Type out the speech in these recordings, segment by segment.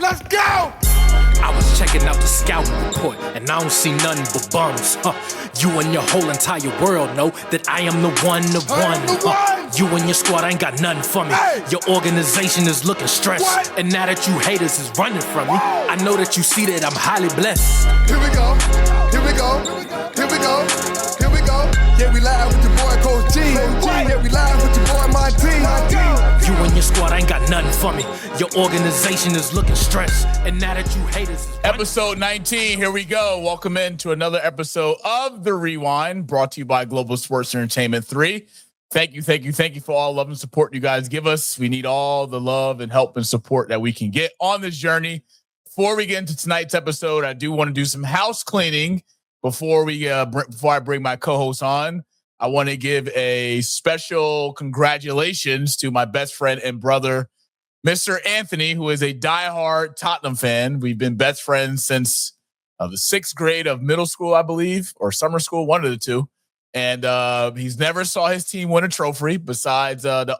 Let's go! I was checking out the scouting report, and I don't see nothing but bums. You and your whole entire world know that I am the one. You and your squad ain't got nothing for me. Hey. Your organization is looking stressed. What? And now that you haters is running from me, I know that you see that I'm highly blessed. Here we go. Here we go. Here we go. Here we go. Yeah, we live with your boy Coach G. Yeah, we live with your boy my team. You and your squad ain't got nothing for me. Your organization is looking stressed. And now that you haters is running. Episode 19, here we go. Welcome into another episode of The Rewind, brought to you by Global Sports Entertainment 3. Thank you for all love and support you guys give us. We need all the love and help and support that we can get on this journey. Before we get into tonight's episode, I do want to do some house cleaning before I bring my co-host on. I want to give a special congratulations to my best friend and brother, Mr. Anthony, who is a diehard Tottenham fan. We've been best friends since the 6th grade of middle school, I believe, or summer school, one of the two. And he's never saw his team win a trophy besides the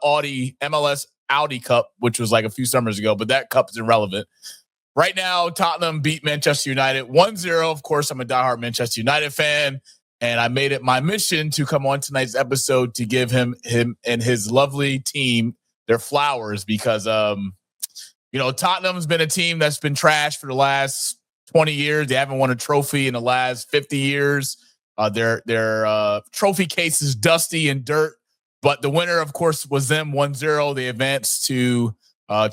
MLS Audi Cup, which was like a few summers ago, but that cup is irrelevant. Right now, Tottenham beat Manchester United 1-0. Of course, I'm a diehard Manchester United fan, and I made it my mission to come on tonight's episode to give him and his lovely team their flowers because, Tottenham's been a team that's been trashed for the last 20 years. They haven't won a trophy in the last 50 years. Their trophy case is dusty and dirt, but the winner, of course, was them 1-0. They advanced to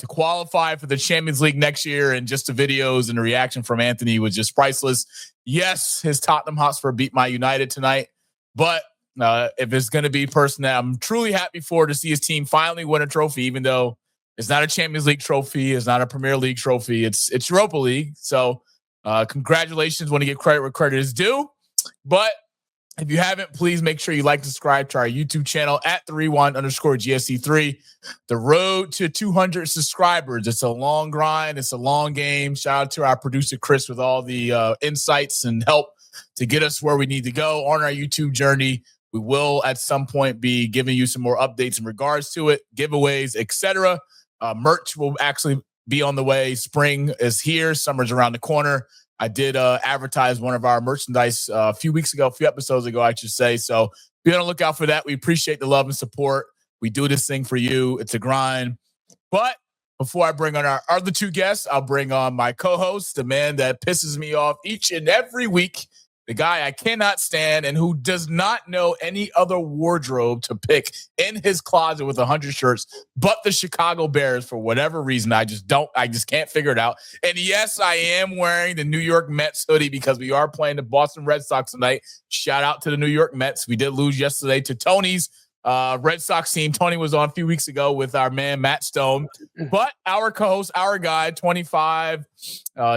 qualify for the Champions League next year, and just the videos and the reaction from Anthony was just priceless. Yes, his Tottenham Hotspur beat my United tonight, but if it's going to be a person that I'm truly happy for to see his team finally win a trophy, even though it's not a Champions League trophy, it's not a Premier League trophy, it's Europa League. So congratulations, want to give credit where credit is due. But if you haven't, please make sure you like and subscribe to our YouTube channel at the Rewind_GSC3. The road to 200 subscribers. It's a long grind. It's a long game. Shout out to our producer, Chris, with all the insights and help to get us where we need to go on our YouTube journey. We will at some point be giving you some more updates in regards to it, giveaways, etc. Merch will actually be on the way. Spring is here. Summer's around the corner. I did advertise one of our merchandise a few episodes ago, I should say. So be on the lookout for that. We appreciate the love and support. We do this thing for you. It's a grind. But before I bring on our other two guests, I'll bring on my co-host, the man that pisses me off each and every week, the guy I cannot stand and who does not know any other wardrobe to pick in his closet with 100 shirts, but the Chicago Bears for whatever reason. I just can't figure it out. And yes, I am wearing the New York Mets hoodie because we are playing the Boston Red Sox tonight. Shout out to the New York Mets. We did lose yesterday to Tony's Red Sox team. Tony was on a few weeks ago with our man, Matt Stone. But our co-host, our guy, 25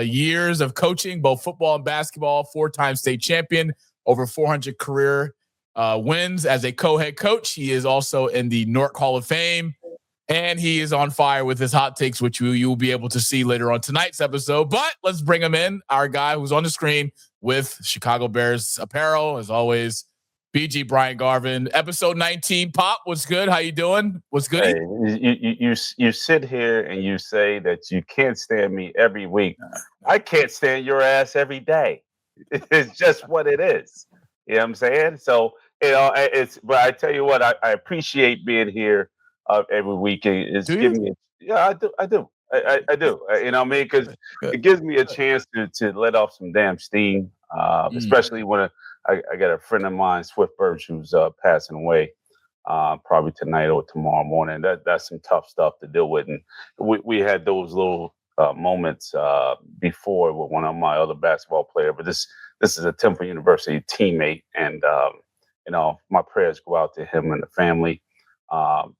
years of coaching, both football and basketball, 4-time state champion, over 400 career wins as a co-head coach. He is also in the Nork Hall of Fame, and he is on fire with his hot takes, which you will be able to see later on tonight's episode. But let's bring him in, our guy who's on the screen with Chicago Bears apparel, as always, BG Brian Garvin. Episode 19. Pop, what's good? How you doing? What's good? Hey, you sit here and you say that you can't stand me every week. I can't stand your ass every day. It's just what it is. You know what I'm saying? So but I tell you what, I appreciate being here every week. It's giving me, I do. I do. You know what I mean? Because it gives me a chance to let off some damn steam, especially when I got a friend of mine, Swift Birch, who's passing away probably tonight or tomorrow morning. That's some tough stuff to deal with. And we had those little moments before with one of my other basketball players. But this is a Temple University teammate. And, my prayers go out to him and the family on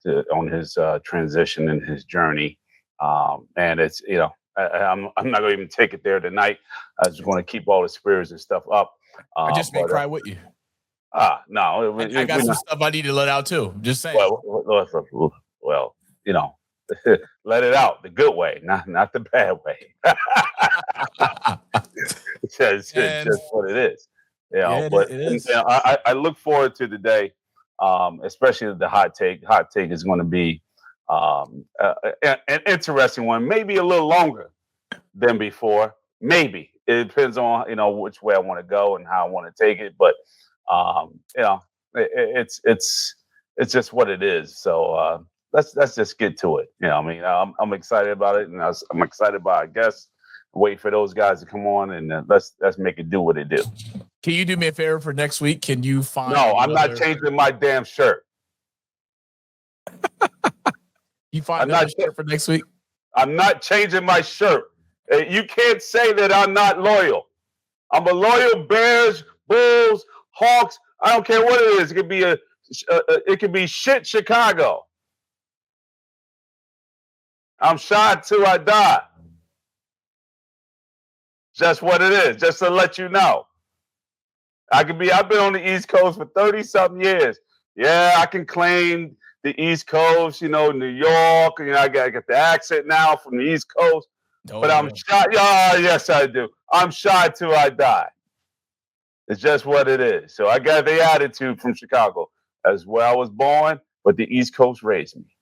his transition and his journey. And it's, I'm not going to even take it there tonight. I just want to keep all the spirits and stuff up. I just may cry with you. No. I got some stuff I need to let out too. Just saying. Well, let it out the good way, not the bad way. It's just what it is. But it is. I look forward to the day, especially the hot take. Hot take is going to be an interesting one, maybe a little longer than before. Maybe it depends on which way I want to go and how I want to take it. But it's just what it is. So let's just get to it. I'm excited about it, and I'm excited about our guests. Wait for those guys to come on, and let's make it do what it do. Can you do me a favor for next week? Can you find? No, I'm not changing my damn shirt. You find another shirt for next week? I'm not changing my shirt. You can't say that I'm not loyal. I'm a loyal Bears, Bulls, Hawks. I don't care what it is. It could be shit Chicago. I'm shot till I die. Just what it is. Just to let you know. I've been on the East Coast for 30-something years. Yeah, I can claim the East Coast, New York. I get the accent now from the East Coast. But I'm shy. Oh, yes, I do. I'm shy till I die. It's just what it is. So I got the attitude from Chicago. That's where I was born, but the East Coast raised me.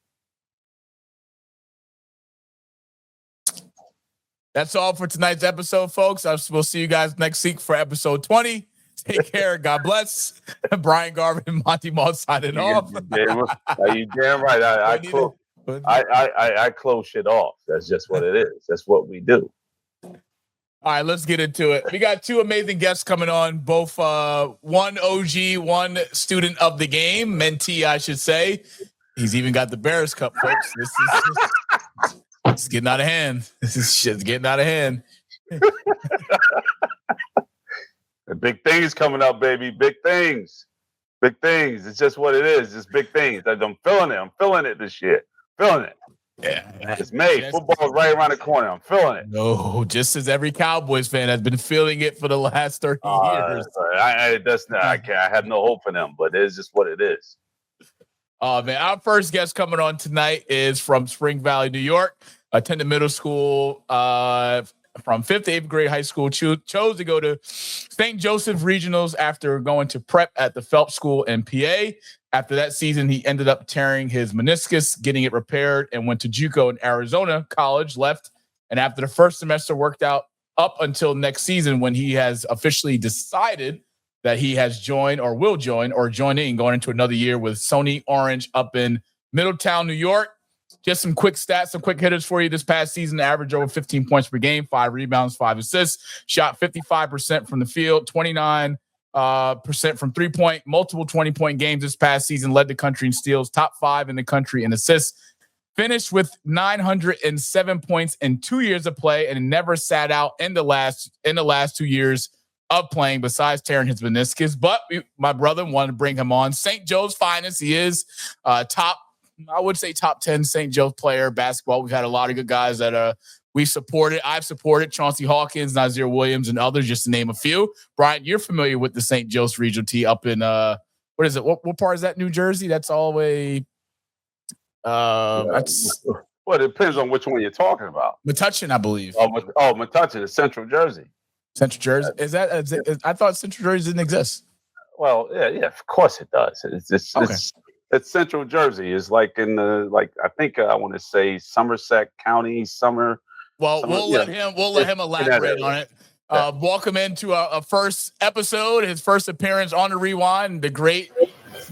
That's all for tonight's episode, folks. We'll see you guys next week for episode 20. Take care. God bless. Brian Garvin and Monty Moss signing off. You damn right. I close shit off. That's just what it is. That's what we do. All right, let's get into it. We got two amazing guests coming on, both one OG, one student of the game, mentee, I should say. He's even got the Bears Cup, folks. It's getting out of hand. This is shit's getting out of hand. The big things coming up, baby. Big things. Big things. It's just what it is. It's big things. I'm feeling it. I'm feeling it this year. Feeling it. Yeah. It's May. Football's right around the corner. I'm feeling it. No, just as every Cowboys fan has been feeling it for the last 30 years. I have no hope for them, but it's just what it is. Man, our first guest coming on tonight is from Spring Valley, New York. Attended middle school from 5th to 8th grade high school. Chose to go to St. Joseph Regionals after going to prep at the Phelps School in PA. After that season, he ended up tearing his meniscus, getting it repaired, and went to JUCO in Arizona College, left. And after the first semester worked out up until next season when he has officially decided that he has joined or will join or join in going into another year with Sony Orange up in Middletown, New York. Just some quick stats, some quick hitters for you this past season. Average over 15 points per game, 5 rebounds, 5 assists. Shot 55% from the field, 29% from three-point, multiple 20-point games this past season. Led the country in steals, top 5 in the country in assists. Finished with 907 points in 2 years of play and never sat out in the last 2 years of playing besides tearing his meniscus. But my brother wanted to bring him on. St. Joe's finest. He is top 10 St. Joe's player basketball. We've had a lot of good guys that we've supported. I've supported Chauncey Hawkins, Nazir Williams, and others, just to name a few. Brian, you're familiar with the St. Joe's regional team up in what is it? What part is that? New Jersey? That's all the way. Well, it depends on which one you're talking about. Metuchen, I believe. Metuchen is Central Jersey. Central Jersey. Is that? I thought Central Jersey didn't exist. Well, yeah, of course it does. It's Central Jersey. It's like in the I think I want to say Somerset County. We'll let him elaborate on it. Welcome into a first episode, his first appearance on the Rewind, the great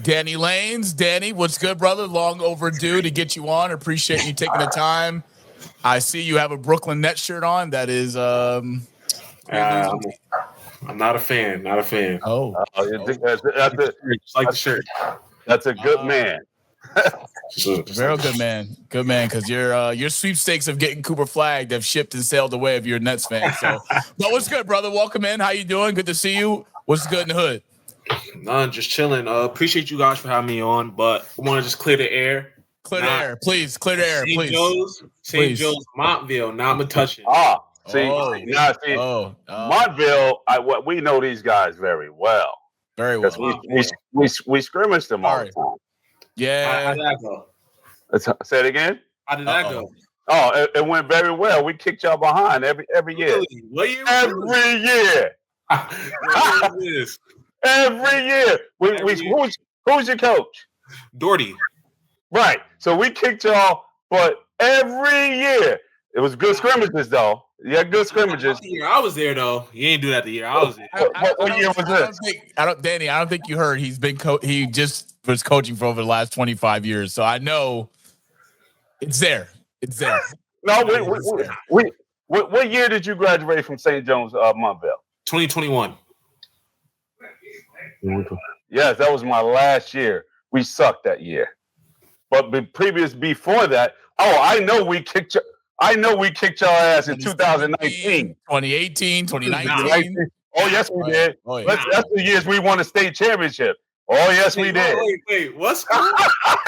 Danny Lanes. Danny, what's good, brother? Long overdue to get you on. Appreciate you taking the time. I see you have a Brooklyn Nets shirt on. That is I'm not a fan. Oh, that's like the shirt. That's a good man. Very good man. Good man, because your sweepstakes of getting Cooper flagged have shipped and sailed away if you're a Nets fan. So, but what's good, brother? Welcome in. How you doing? Good to see you. What's good in the hood? None, just chilling. Appreciate you guys for having me on, but I want to just clear the air. Clear the air, please. Clear the air, please. St. Joe's, Montville, not Metuchen. Montville. We know these guys very well. Very well. We scrimmaged them all the time. Yeah. How did that go? Say it again. How did that go? Oh, it went very well. We kicked y'all behind every year. Really? Every year. Every year. Who's your coach? Doherty. Right. So we kicked y'all, but every year. It was good scrimmages, though. Yeah, good scrimmages. The year I was there, though. You ain't do that the year I was there. What year was this? Danny, I don't think you heard. He's been he just was coaching for over the last 25 years. So I know it's there. It's there. No, what year did you graduate from St. John's, Montville? 2021. Yes, that was my last year. We sucked that year. But before that, I know we kicked your ass in 2019. 2018, 2019. Oh, yes, we did. Oh, yeah. That's the years we won a state championship. Oh, yes, we did. Wait, what's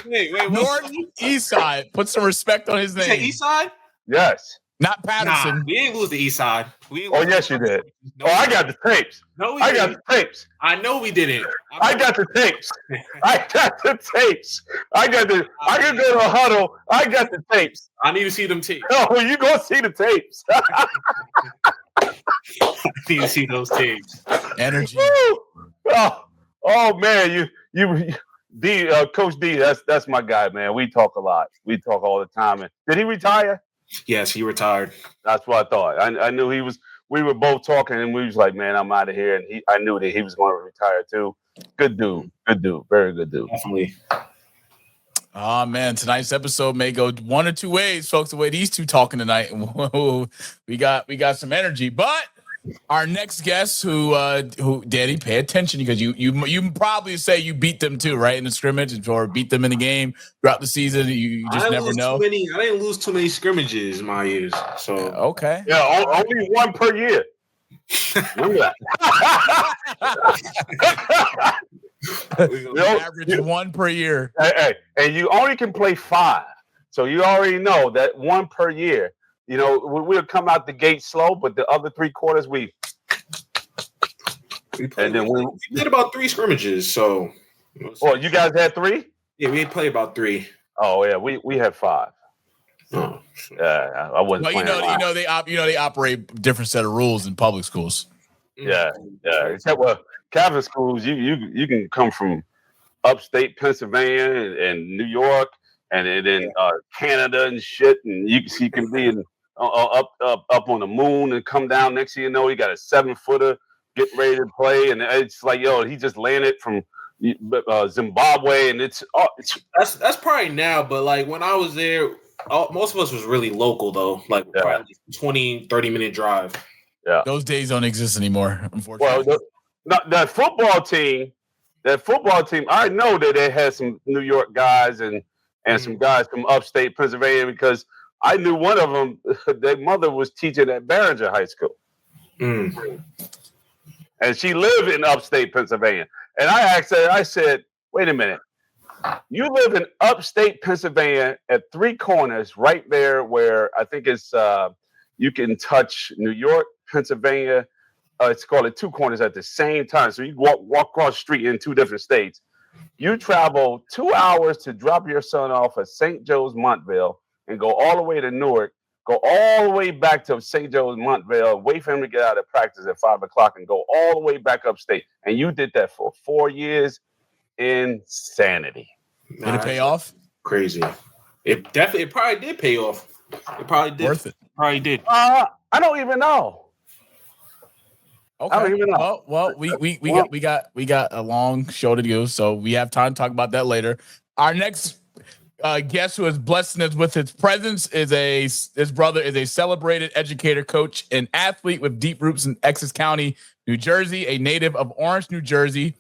wait, North East Side. Put some respect on his name. East Side? Yes. Not Patterson. Nah, we ain't lose the East Side. Oh, yes, you did. No, I got the tapes. No, I got the tapes. I know we didn't. I got the tapes. I got the tapes. I can go to a huddle. I got the tapes. I need to see them tapes. No, you gonna see the tapes. I need to see those tapes. Energy. Oh man, you D Coach D, that's my guy, man. We talk a lot. We talk all the time. And did he retire? Yes, he retired. That's what I thought. I knew he was. We were both talking, and we was like, "Man, I'm out of here." And I knew that he was going to retire too. Good dude, very good dude. Definitely. Oh man, tonight's episode may go one or two ways, folks. The way these two talking tonight, we got some energy. But our next guest, who Danny, pay attention because you probably say you beat them too, right, in the scrimmage, or beat them in the game throughout the season. You just never know. I didn't lose too many scrimmages in my years. So okay, yeah, only one per year. Remember that. Average one per year. Hey, and you only can play 5, so you already know that one per year. You know, we'll come out the gate slow, but the other 3 quarters we played about 3 scrimmages. So, you guys had 3? Yeah, we played about 3. Oh yeah, we had 5. Oh, I wasn't. Well, they operate different set of rules in public schools. Yeah. Except Catholic schools, you can come from upstate Pennsylvania and New York, and then Canada and shit, and you can be in, up on the moon and come down. Next thing you know, you got a 7-footer getting ready to play, and it's like, he just landed from Zimbabwe, and that's probably now, but like when I was there, most of us was really local though, like probably 20-30 minute drive. Yeah, those days don't exist anymore, unfortunately. Well, that football team, I know that they had some New York guys and some guys from upstate Pennsylvania, because I knew one of them. Their mother was teaching at Banter High School, and she lived in upstate Pennsylvania. And I asked her, I said, "Wait a minute, you live in upstate Pennsylvania at 3 corners, right there where I think it's you can touch New York, Pennsylvania." It's called it 2 corners at the same time. So you walk across the street in 2 different states. You travel 2 hours to drop your son off at St. Joe's, Montville, and go all the way to Newark, go all the way back to St. Joe's, Montville, wait for him to get out of practice at 5 o'clock, and go all the way back upstate. And you did that for 4 years. Insanity. Did it pay off? Crazy. It probably did pay off. It probably did. Worth it. Probably did. I don't even know. Okay. I don't even know. Well, we got a long show to do, so we have time to talk about that later. Our next guest, who has blessed us with his presence, his brother is a celebrated educator, coach, and athlete with deep roots in Essex County, New Jersey, a native of Orange, New Jersey.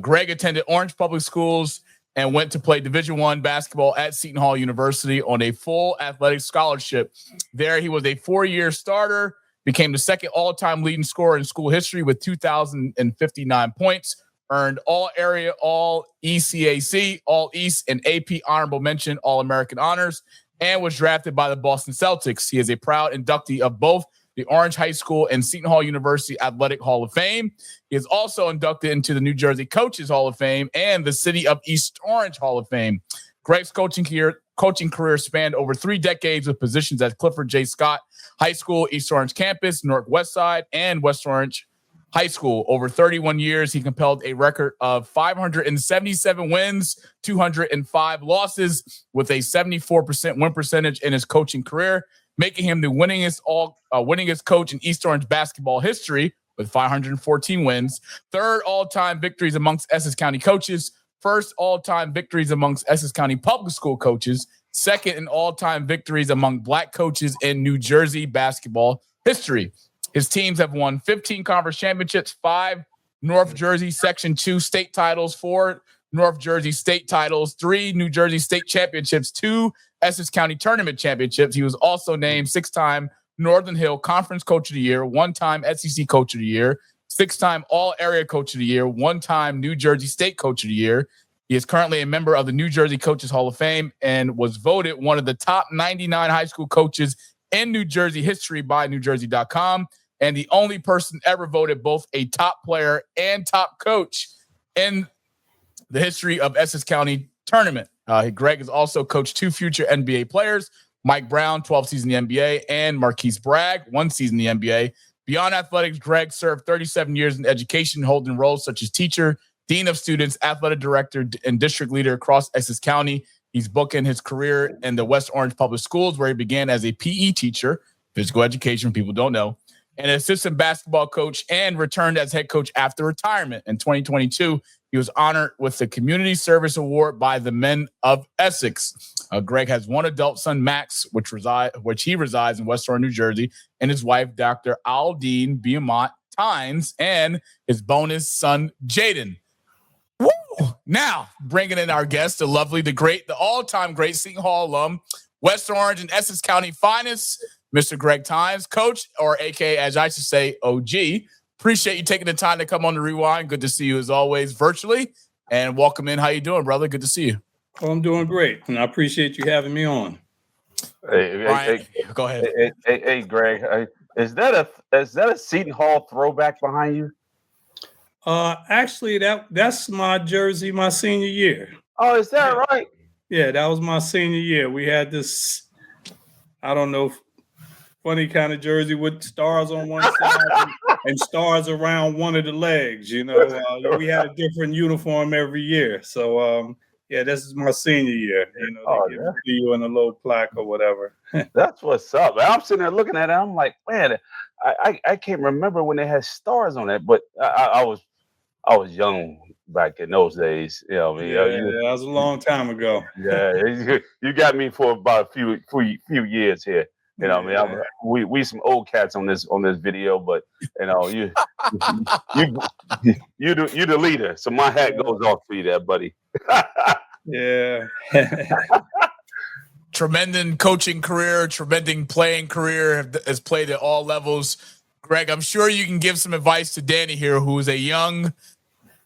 Greg attended Orange Public Schools and went to play Division I basketball at Seton Hall University on a full athletic scholarship. There, he was a 4-year starter, became the second all-time leading scorer in school history with 2,059 points, earned all-area, all-ECAC, all-East, and AP honorable mention All-American honors, and was drafted by the Boston Celtics. He is a proud inductee of both the Orange High School and Seton Hall University Athletic Hall of Fame. He is also inducted into the New Jersey Coaches Hall of Fame and the City of East Orange Hall of Fame. Greg's coaching career spanned over 3 decades with positions at Clifford J. Scott High School, East Orange Campus, Newark West Side, and West Orange High School. Over 31 years, he compelled a record of 577 wins, 205 losses, with a 74% win percentage in his coaching career. making him the winningest coach in East Orange basketball history with 514 wins. Third all-time victories amongst Essex County coaches. First all-time victories amongst Essex County public school coaches. Second in all-time victories among Black coaches in New Jersey basketball history. His teams have won 15 conference championships, 5 North Jersey Section 2 state titles, 4 North Jersey state titles, 3 New Jersey state championships, 2 Essex County tournament championships. He was also named 6-time Northern Hill Conference Coach of the Year, 1-time SEC Coach of the Year, 6-time All-Area Coach of the Year, 1-time New Jersey State Coach of the Year. He is currently a member of the New Jersey Coaches Hall of Fame and was voted one of the top 99 high school coaches in New Jersey history by NewJersey.com, and the only person ever voted both a top player and top coach in the history of Essex County tournament. Greg has also coached 2 future NBA players, Mike Brown, 12 seasons in the NBA, and Marquise Bragg, 1 season in the NBA. Beyond athletics, Greg served 37 years in education, holding roles such as teacher, dean of students, athletic director, and district leader across Essex County. He's booking his career in the West Orange Public Schools, where he began as a PE teacher, physical education, people don't know, and an assistant basketball coach, and returned as head coach after retirement. In 2022, he was honored with the Community Service Award by the Men of Essex. Greg has 1 adult son, Max, which he resides in West Orange, New Jersey, and his wife, Dr. Aldine Beaumont Tynes, and his bonus son, Jaden. Woo! Now, bringing in our guest, the lovely, the great, the all-time great Seton Hall alum, West Orange and Essex County finest, Mr. Greg Tynes, coach, or AKA, as I should say, OG. Appreciate you taking the time to come on the Rewind. Good to see you as always, virtually. And welcome in. How you doing, brother? Good to see you. Oh, I'm doing great, and I appreciate you having me on. Hey, go ahead. Hey, Greg, is that a Seton Hall throwback behind you? Actually, that's my jersey my senior year. Oh, is that right? Yeah, that was my senior year. We had this, I don't know, funny kind of jersey with stars on one side and stars around one of the legs. You know, we had a different uniform every year. So, yeah, this is my senior year. You know, they give it to you in a little plaque or whatever. That's what's up. I'm sitting there looking at it. I'm like, man, I can't remember when they had stars on it, but I was young back in those days. You know, that was a long time ago. Yeah, you got me for about a few years here. You know, we some old cats on this video, but you know, you the leader, so my hat goes off for you there, buddy. Yeah. Tremendous coaching career, tremendous playing career, has played at all levels. Greg, I'm sure you can give some advice to Danny here, who is a young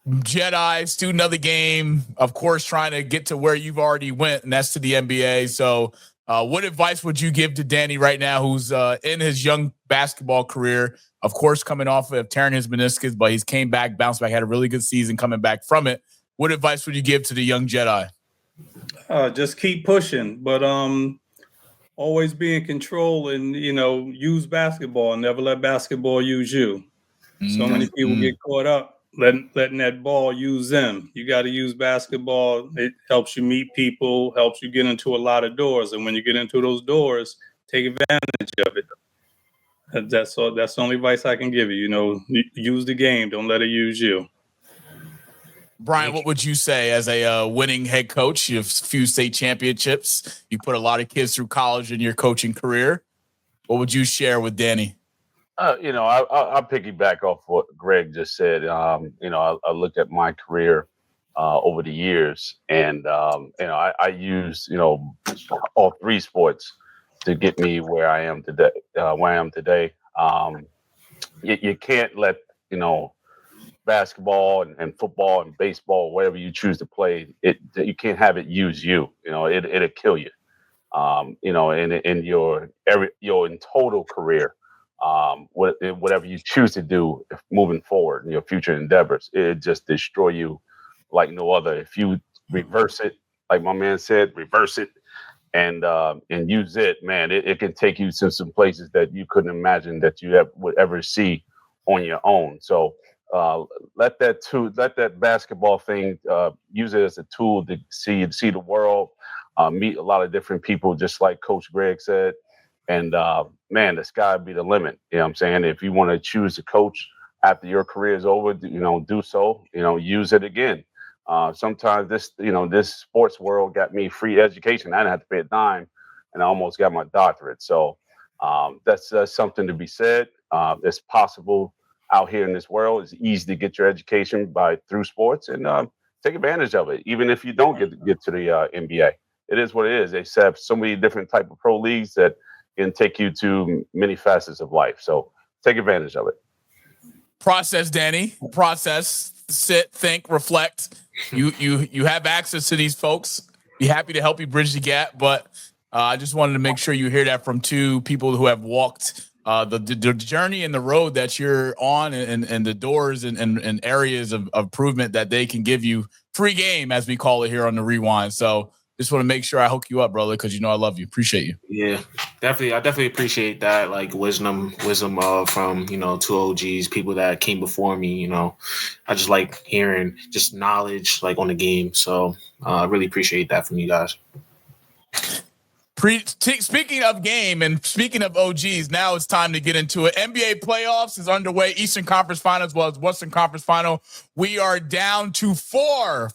Jedi student of the game, of course, trying to get to where you've already went, and that's to the NBA. So what advice would you give to Danny right now, who's in his young basketball career, of course, coming off of tearing his meniscus, but he's came back, bounced back, had a really good season coming back from it. What advice would you give to the young Jedi? Just keep pushing, but always be in control and, you know, use basketball and never let basketball use you. So many people get caught up letting that ball use them. You got to use basketball. It helps you meet people, helps you get into a lot of doors. And when you get into those doors, take advantage of it. That's the only advice I can give you. You know, use the game. Don't let it use you. Brian, what would you say as a winning head coach? You have a few state championships. You put a lot of kids through college in your coaching career. What would you share with Danny? You know, I'll piggyback off what Greg just said. You know, I look at my career over the years, and you know, I use, you know, all 3 sports to get me where I am today. You can't let, you know, basketball and football and baseball, whatever you choose to play, you can't have it use you. You know, it'll kill you. You know, in your in total career, whatever you choose to do moving forward in your future endeavors, it just destroy you like no other. If you reverse it, like my man said, reverse it and use it, man, it can take you to some places that you couldn't imagine that you would ever see on your own. So let that basketball thing, use it as a tool to see the world, meet a lot of different people, just like Coach Greg said, And man, the sky would be the limit. You know what I'm saying? If you want to choose a coach after your career is over, do so. Use it again. Sometimes this sports world got me free education. I didn't have to pay a dime, and I almost got my doctorate. So that's something to be said. It's possible out here in this world. It's easy to get your education through sports, and take advantage of it. Even if you don't get to the NBA, it is what it is. They have so many different type of pro leagues that can take you to many facets of life. So take advantage of it. Process, Danny. Process. Sit, think, reflect. You have access to these folks. Be happy to help you bridge the gap, but I just wanted to make sure you hear that from two people who have walked the journey and the road that you're on, and the doors and areas of improvement that they can give you free game, as we call it here on the Rewind. So just want to make sure I hook you up, brother, because I love you. Appreciate you. Yeah, definitely. I definitely appreciate that, like wisdom from two OGs, people that came before me. I just like hearing just knowledge like on the game. So I really appreciate that from you guys. Speaking of game and speaking of OGs, now it's time to get into it. NBA playoffs is underway. Eastern Conference Final as well as Western Conference Final. We are down to four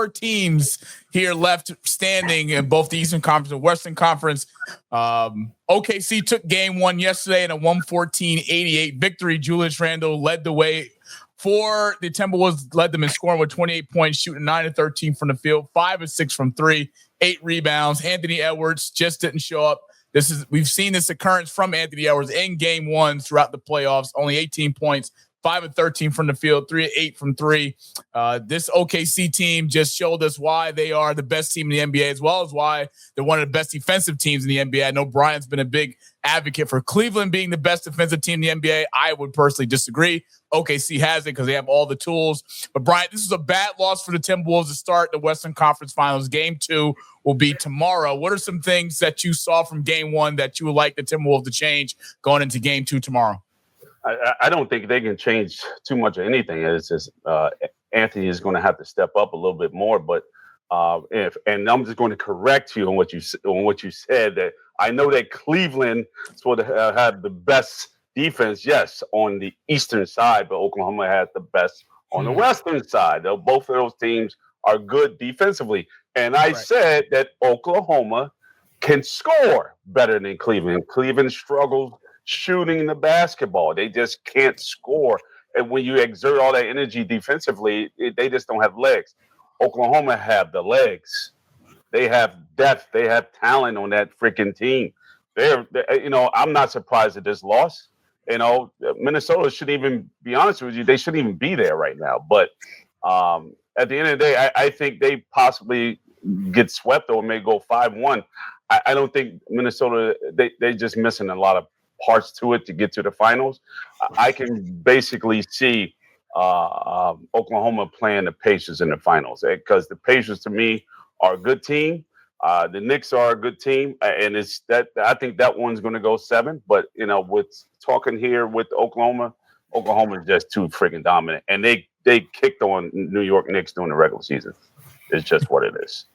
teams here left standing in both the Eastern Conference and Western Conference. OKC took game one yesterday in a 114-88 victory. Julius Randle led the way for the Timberwolves, led them in scoring with 28 points, shooting 9 of 13 from the field, 5 of 6 from three. 8 rebounds. Anthony Edwards just didn't show up. We've seen this occurrence from Anthony Edwards in game one throughout the playoffs. Only 18 points, 5 of 13 from the field, 3 of 8 from three. This OKC team just showed us why they are the best team in the NBA, as well as why they're one of the best defensive teams in the NBA. I know Brian's been a big advocate for Cleveland being the best defensive team in the NBA. I would personally disagree. OKC has it because they have all the tools. But Brian, this is a bad loss for the Timberwolves to start the Western Conference Finals. Game 2 will be tomorrow. What are some things that you saw from game 1 that you would like the Timberwolves to change going into game 2 tomorrow? I don't think they can change too much of anything. It's just Anthony is going to have to step up a little bit more. But and I'm just going to correct you on what you said. That I know that Cleveland is supposed to have the best defense, yes, on the eastern side, but Oklahoma has the best on the western side. Both of those teams are good defensively. And I said that Oklahoma can score better than Cleveland. Cleveland struggles shooting the basketball. They just can't score. And when you exert all that energy defensively, they just don't have legs. Oklahoma have the legs. They have depth. They have talent on that freaking team. I'm not surprised at this loss. Minnesota shouldn't even be honest with you. They shouldn't even be there right now. But at the end of the day, I think they possibly get swept or may go 5-1. I don't think Minnesota, they're just missing a lot of parts to it to get to the finals. I can basically see Oklahoma playing the Pacers in the finals because the Pacers to me are a good team. The Knicks are a good team, and it's that I think that one's going to go 7. But with talking here with Oklahoma is just too freaking dominant, and they kicked on New York Knicks during the regular season. It's just what it is.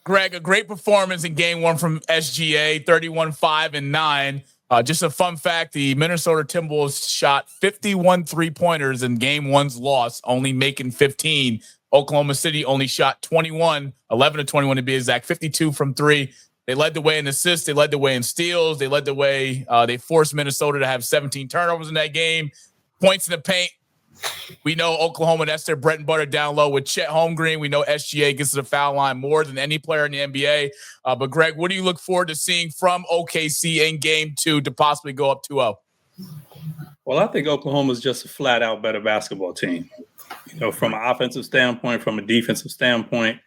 Greg, a great performance in game 1 from SGA, 31-5-9. Just a fun fact, the Minnesota Timberwolves shot 51 3-pointers in game 1's loss, only making 15. Oklahoma City only shot 11 of 21 to be exact, 52 from 3. They led the way in assists. They led the way in steals. They led the way. They forced Minnesota to have 17 turnovers in that game. Points in the paint. We know Oklahoma, that's their bread and butter down low with Chet Holmgren. We know SGA gets to the foul line more than any player in the NBA. But, Greg, what do you look forward to seeing from OKC in game 2 to possibly go up 2-0? Well, I think Oklahoma is just a flat-out better basketball team. From an offensive standpoint, from a defensive standpoint,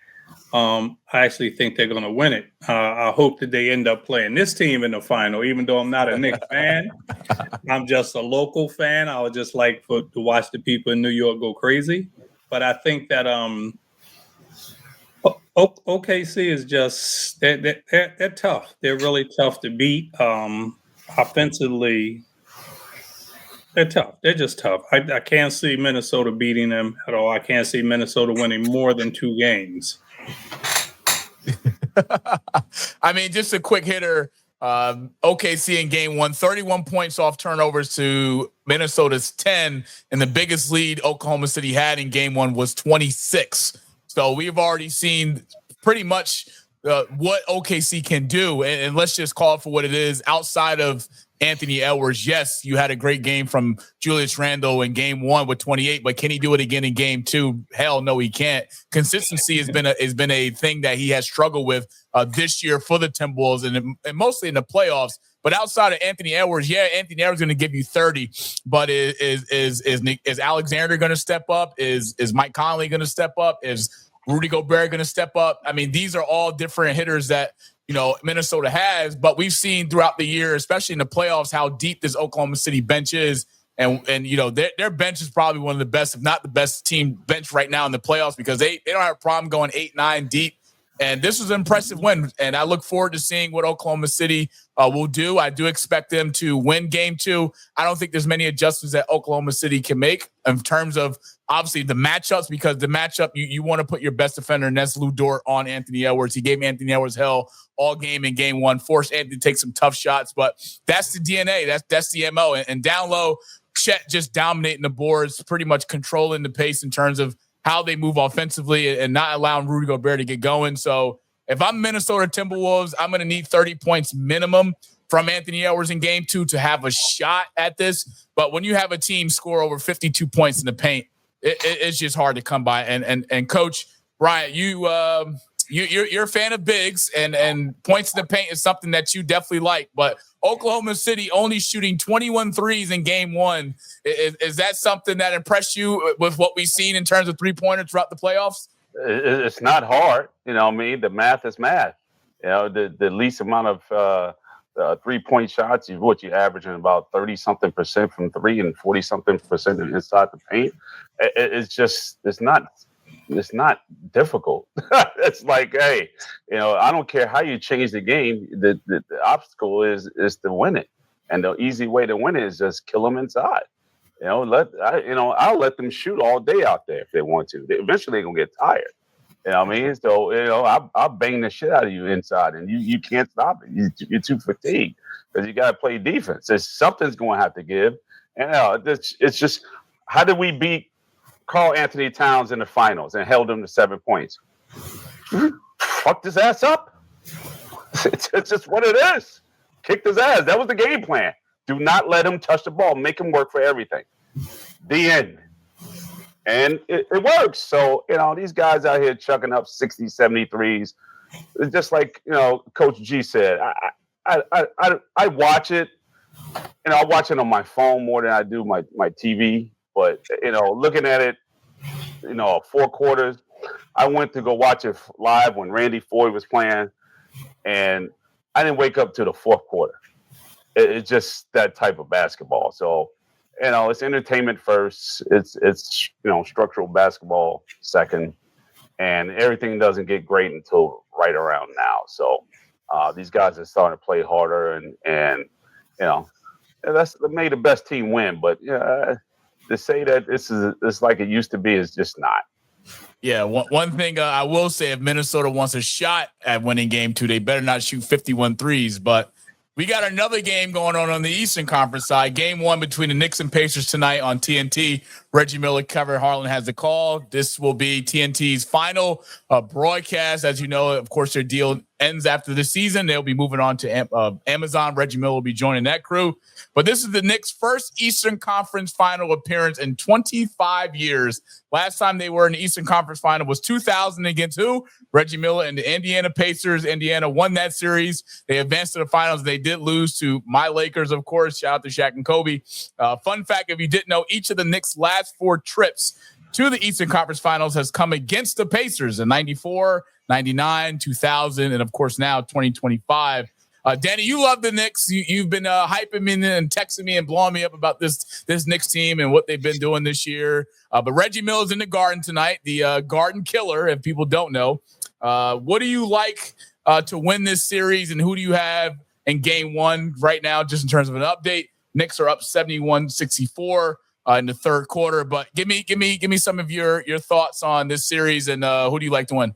I actually think they're going to win it. I hope that they end up playing this team in the final, even though I'm not a Knicks fan. I'm just a local fan. I would just like to watch the people in New York go crazy. But I think that OKC is just they're tough. They're really tough to beat. Offensively, they're tough. They're just tough. I can't see Minnesota beating them at all. I can't see Minnesota winning more than 2 games. I mean, just a quick hitter. OKC in game one, 31 points off turnovers to Minnesota's 10. And the biggest lead Oklahoma City had in game one was 26. So we've already seen pretty much what OKC can do. And let's just call it for what it is. Outside of Anthony Edwards, yes, you had a great game from Julius Randle in game one with 28, but can he do it again in game two? Hell no, he can't. Consistency has been a thing that he has struggled with this year for the Timberwolves and mostly in the playoffs. But outside of Anthony Edwards, yeah, Anthony Edwards is going to give you 30, but is Alexander going to step up? Is Mike Conley going to step up? Is Rudy Gobert going to step up? I mean, these are all different hitters that Minnesota has, but we've seen throughout the year, especially in the playoffs, how deep this Oklahoma City bench is. And their bench is probably one of the best, if not the best team bench right now in the playoffs because they don't have a problem going 8-9 deep. And this was an impressive win. And I look forward to seeing what Oklahoma City will do. I do expect them to win game two. I don't think there's many adjustments that Oklahoma City can make in terms of obviously the matchups, because the matchup, you want to put your best defender, and that's Lou Dort, on Anthony Edwards. He gave Anthony Edwards hell all game in game one, forced Anthony to take some tough shots. But that's the DNA. That's the MO. And down low, Chet just dominating the boards, pretty much controlling the pace in terms of how they move offensively and not allowing Rudy Gobert to get going. So if I'm Minnesota Timberwolves, I'm going to need 30 points minimum from Anthony Edwards in game two to have a shot at this. But when you have a team score over 52 points in the paint, it's just hard to come by. And Coach Bryant, you're a fan of bigs, and points in the paint is something that you definitely like. But Oklahoma City only shooting 21 threes in game one. Is that something that impressed you with what we've seen in terms of three-pointers throughout the playoffs? It's not hard. The math is math. The least amount of 3-point shots, what you averaging about 30-something% from three and 40-something% inside the paint. It's not difficult. It's like, hey, I don't care how you change the game. The obstacle is to win it, and the easy way to win it is just kill them inside. I'll let them shoot all day out there if they want to. Eventually, they're gonna get tired. I mean? So, I'll bang the shit out of you inside, and you can't stop it. You're too fatigued because you got to play defense. Something's going to have to give. And it's just, how did we beat Karl Anthony Towns in the finals and held him to 7 points? Fucked his ass up. It's just what it is. Kicked his ass. That was the game plan. Do not let him touch the ball. Make him work for everything. The end. And it works. So, these guys out here chucking up 60, 73s. It's just like, Coach G said, I watch it. I watch it on my phone more than I do my TV. But, looking at it, 4 quarters, I went to go watch it live when Randy Foye was playing. And I didn't wake up to the 4th quarter. It's just that type of basketball. So, it's entertainment first. It's structural basketball second, and everything doesn't get great until right around now. So these guys are starting to play harder, and that's made the best team win. But to say that it's like it used to be is just not. Yeah, one thing I will say, if Minnesota wants a shot at winning game two, they better not shoot 51 threes. But we got another game going on the Eastern Conference side. Game one between the Knicks and Pacers tonight on TNT. Reggie Miller, Kevin Harlan has the call. This will be TNT's final broadcast. As you know, of course, their deal ends after the season. They'll be moving on to Amazon. Reggie Miller will be joining that crew. But this is the Knicks' first Eastern Conference final appearance in 25 years. Last time they were in the Eastern Conference final was 2000 against who? Reggie Miller and the Indiana Pacers. Indiana won that series. They advanced to the finals. They did lose to my Lakers, of course. Shout out to Shaq and Kobe. Fun fact, if you didn't know, each of the Knicks' last 4 trips to the Eastern Conference Finals has come against the Pacers in 94, 99, 2000, and of course now 2025. Danny, you love the Knicks. You've been hyping me and texting me and blowing me up about this Knicks team and what they've been doing this year. But Reggie Miller's in the Garden tonight, the Garden Killer, if people don't know. What do you like to win this series, and who do you have in game one right now, just in terms of an update? Knicks are up 71-64 in the third quarter. But give me some of your thoughts on this series, and who do you like to win?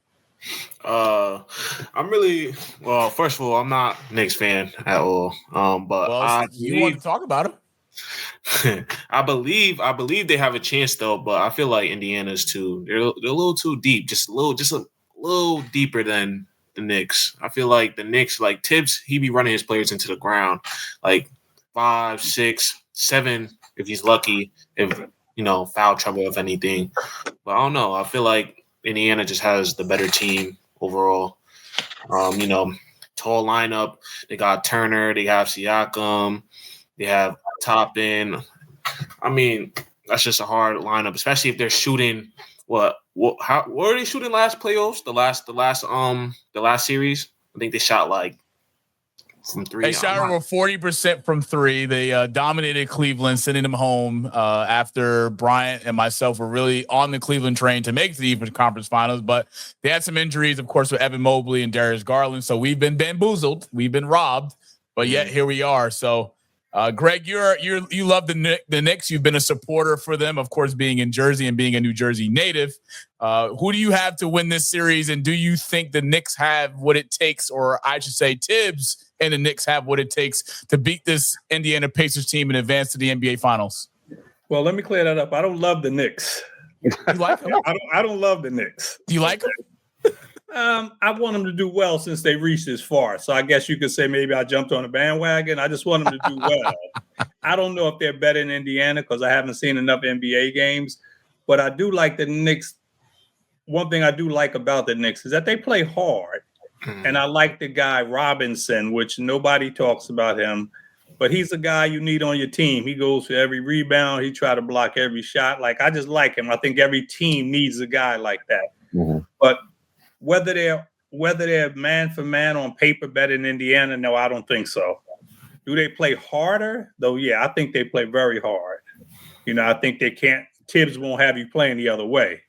I'm really well. First of all, I'm not Knicks fan at all. But Well, you want to talk about them? I believe they have a chance though, but I feel like Indiana's too. They're a little too deep, just a little deeper than the Knicks. I feel like the Knicks, like Tibbs, he be running his players into the ground, like 5, 6, 7 if he's lucky. If foul trouble, if anything. But I don't know. I feel like Indiana just has the better team overall. Tall lineup. They got Turner. They have Siakam. They have Toppin. I mean, that's just a hard lineup, especially if they're shooting. What were they shooting last playoffs? The last series. I think they shot like from 3. They shot over 40% from 3. They dominated Cleveland, sending them home after Bryant and myself were really on the Cleveland train to make the Eastern Conference Finals. But they had some injuries, of course, with Evan Mobley and Darius Garland. So we've been bamboozled. We've been robbed. But yet here we are. So, Greg, you love the Knicks. You've been a supporter for them, of course, being in Jersey and being a New Jersey native. Who do you have to win this series? And do you think the Knicks have what it takes, or I should say Tibbs and the Knicks have what it takes to beat this Indiana Pacers team and advance to the NBA Finals? Well, let me clear that up. I don't love the Knicks. You like them? I don't love the Knicks. Do you like them? I want them to do well since they reached this far. So I guess you could say maybe I jumped on a bandwagon. I just want them to do well. I don't know if they're better in Indiana because I haven't seen enough NBA games. But I do like the Knicks. One thing I do like about the Knicks is that they play hard. And I like the guy Robinson, which nobody talks about him. But he's a guy you need on your team. He goes for every rebound. He try to block every shot. Like, I just like him. I think every team needs a guy like that. Mm-hmm. But whether they're man for man on paper better than Indiana, no, I don't think so. Do they play harder? Though, yeah, I think they play very hard. I think they can't. Tibbs won't have you playing the other way.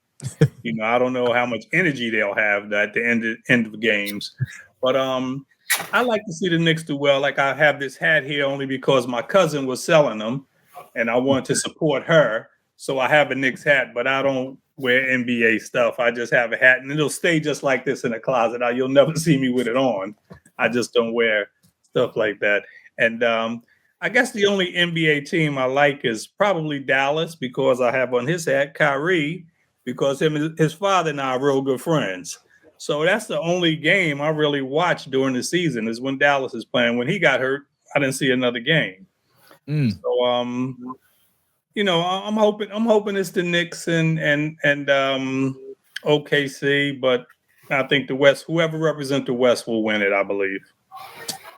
I don't know how much energy they'll have at the end of games. But I like to see the Knicks do well. Like, I have this hat here only because my cousin was selling them, and I wanted to support her. So I have a Knicks hat, but I don't wear NBA stuff. I just have a hat, and it'll stay just like this in the closet. You'll never see me with it on. I just don't wear stuff like that. And I guess the only NBA team I like is probably Dallas, because I have on his hat Kyrie, because his father and I are real good friends. So that's the only game I really watch during the season is when Dallas is playing. When he got hurt, I didn't see another game. So I'm hoping it's the Knicks and OKC, but I think the West, whoever represents the West, will win it, I believe.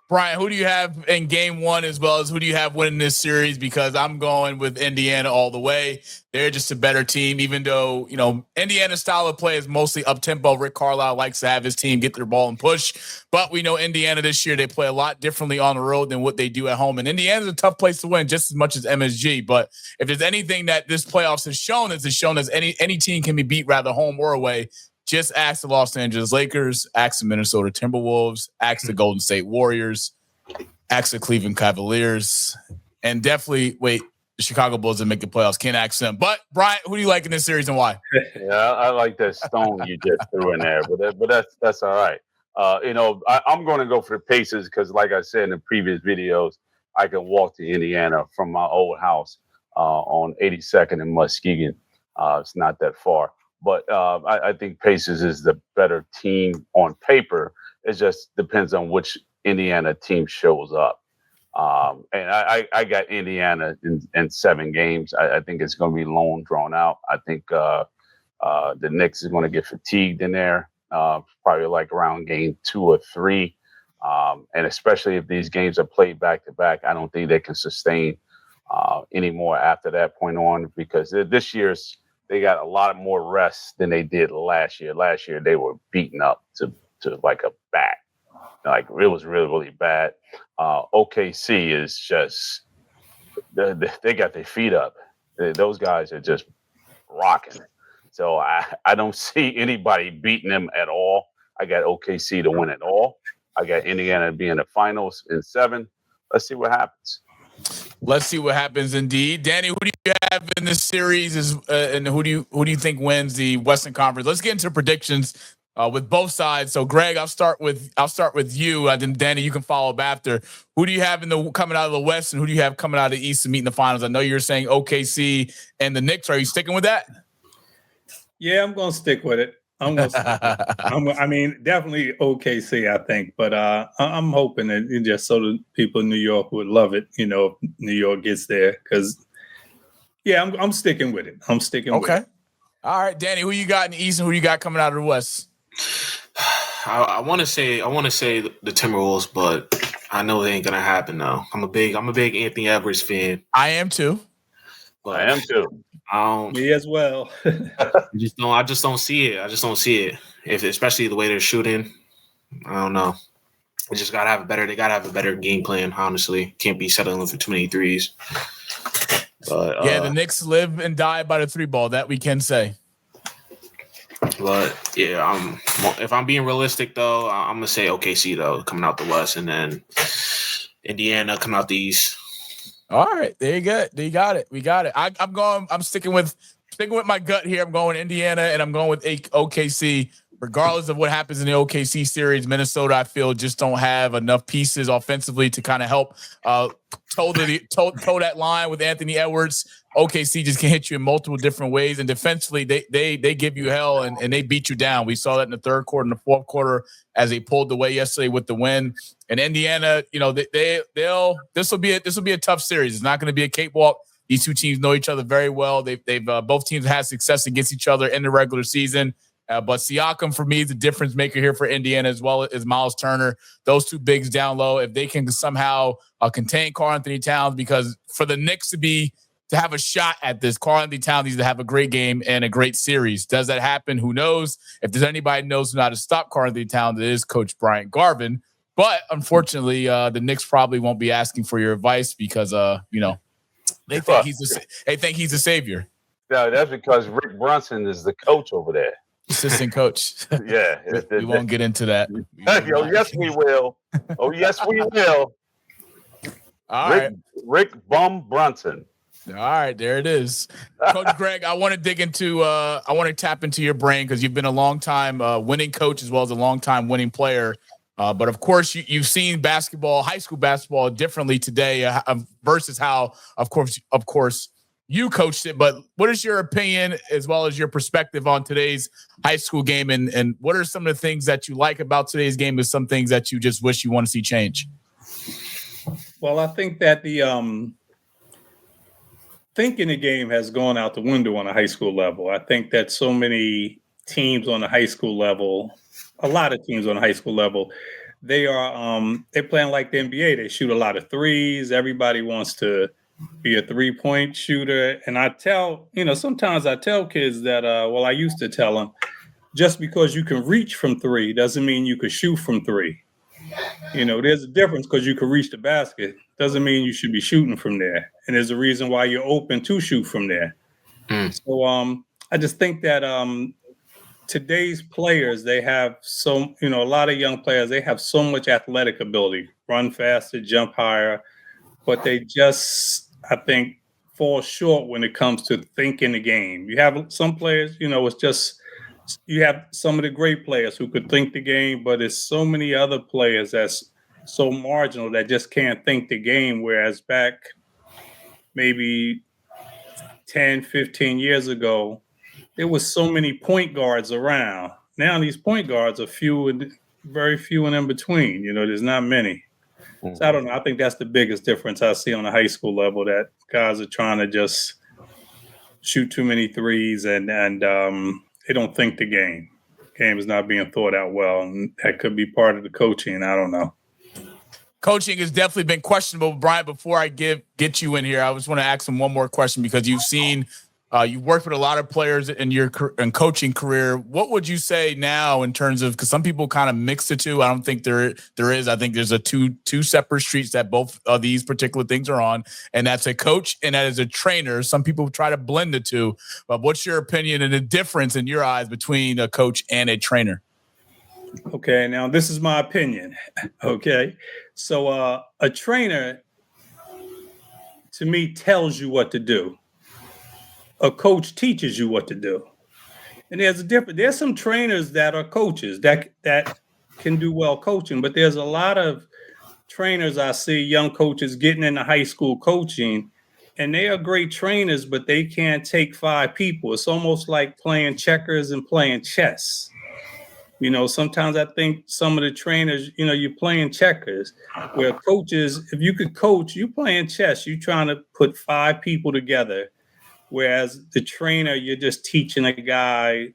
Brian, who do you have in game 1 as well as who do you have winning this series? Because I'm going with Indiana all the way. They're just a better team, even though, Indiana's style of play is mostly up-tempo. Rick Carlisle likes to have his team get their ball and push. But we know Indiana this year, they play a lot differently on the road than what they do at home. And Indiana's a tough place to win just as much as MSG. But if there's anything that this playoffs has shown, it's shown that any team can be beat rather home or away. Just ask the Los Angeles Lakers, ask the Minnesota Timberwolves, ask the Golden State Warriors, ask the Cleveland Cavaliers, and definitely, the Chicago Bulls didn't make the playoffs. Can't ask them. But, Brian, who do you like in this series and why? Yeah, I like that stone you just threw in there, but that's all right. I'm going to go for the Pacers because, like I said in the previous videos, I can walk to Indiana from my old house on 82nd and Muskegon. It's not that far. But I think Pacers is the better team on paper. It just depends on which Indiana team shows up. And I got Indiana in 7 games. I think it's going to be long, drawn out. I think the Knicks is going to get fatigued in there, probably like around game 2 or 3. And especially if these games are played back-to-back, I don't think they can sustain anymore after that point on, because this year's they got a lot more rest than they did last year. Last year, they were beaten up to like a bat. Like, it was really, really bad. OKC is just, they got their feet up. Those guys are just rocking. So I don't see anybody beating them at all. I got OKC to win it all. I got Indiana to be in the finals in 7. Let's see what happens. Let's see what happens indeed. Danny, who do you have in this series and who do you think wins the Western Conference? Let's get into predictions. with both sides. So, Greg, I'll start with you. Then Danny, you can follow up after. Who do you have coming out of the West, and who do you have coming out of the East to meet in the finals? I know you're saying OKC and the Knicks. Are you sticking with that? Yeah, I'm going to stick with it. I mean, definitely OKC, I think, but I'm hoping that just so the people in New York would love it, if New York gets there, because I'm sticking with it. I'm sticking with it. All right, Danny, who you got in the East and who you got coming out of the West? I want to say the Timberwolves, but I know it ain't gonna happen though. I'm a big Anthony Edwards fan. I am too. I am too. Me as well. I just don't see it. Especially the way they're shooting. I don't know. They gotta have a better game plan, honestly. Can't be settling for too many threes. But the Knicks live and die by the 3 ball, that we can say. But if I'm being realistic though, I'm gonna say OKC though, coming out the West, and then Indiana coming out the East. All right, there you go. You got it. We got it. I'm sticking with my gut here. I'm going Indiana, and I'm going with OKC. Regardless of what happens in the OKC series, Minnesota, I feel, just don't have enough pieces offensively to kind of help toe that line with Anthony Edwards. OKC just can hit you in multiple different ways, and defensively, they give you hell and they beat you down. We saw that in the third quarter and the fourth quarter as they pulled away yesterday with the win. And Indiana, this will be a tough series. It's not going to be a cakewalk. These two teams know each other very well. They've both teams had success against each other in the regular season. But Siakam, for me, is the difference maker here for Indiana, as well as Miles Turner. Those two bigs down low, if they can somehow contain Karl-Anthony Towns, because for the Knicks to have a shot at this, Karl-Anthony Towns needs to have a great game and a great series. Does that happen? Who knows? If there's anybody who knows how to stop Karl-Anthony Towns, it is Coach Bryant Garvin. But unfortunately, the Knicks probably won't be asking for your advice because, they think he's a savior. No, that's because Rick Brunson is the coach over there. Assistant coach. Yeah. We won't get into that. Yes, we will. Oh, yes, we will. All right. Rick Bum Brunson. All right, there it is. Coach Greg, I want to tap into your brain because you've been a long time winning coach as well as a long time winning player. But of course, you've seen high school basketball differently today versus how, of course, you coached it. But what is your opinion as well as your perspective on today's high school game? And what are some of the things that you like about today's game and some things that you just wish you want to see change? Well, I think that the thinking the game has gone out the window on a high school level. I think that so many teams on the high school level, a lot of teams on the high school level, they're playing like the NBA. They shoot a lot of threes. Everybody wants to be a 3-point shooter. And sometimes I tell kids that, I used to tell them, just because you can reach from 3 doesn't mean you can shoot from 3. There's a difference because you can reach the basket. Doesn't mean you should be shooting from there. And there's a reason why you're open to shoot from there. So I just think that today's players, they have a lot of young players, they have so much athletic ability, run faster, jump higher, but they just, I think, fall short when it comes to thinking the game. You have some players, it's just, you have some of the great players who could think the game, but there's so many other players that's so marginal that just can't think the game. Whereas back maybe 10, 15 years ago, there was so many point guards around. Now these point guards are very few and in between. There's not many. So I don't know. I think that's the biggest difference I see on a high school level, that guys are trying to just shoot too many threes and they don't think the game. Game is not being thought out well, and that could be part of the coaching. I don't know. Coaching has definitely been questionable. Brian, before I get you in here, I just want to ask him one more question because you've seen you've worked with a lot of players in your coaching career. What would you say now in terms of, because some people kind of mix the two. I don't think there is. I think there's two separate streets that both of these particular things are on, and that's a coach and that is a trainer. Some people try to blend the two. But what's your opinion and the difference in your eyes between a coach and a trainer? Okay, now this is my opinion. Okay, so a trainer, to me, tells you what to do. A coach teaches you what to do. And there's some trainers that are coaches that can do well coaching, but there's a lot of trainers I see, young coaches getting into high school coaching, and they are great trainers, but they can't take 5 people. It's almost like playing checkers and playing chess. Sometimes I think some of the trainers, you're playing checkers, where coaches, if you could coach, you playing chess, you're trying to put 5 people together. Whereas the trainer, you're just teaching a guy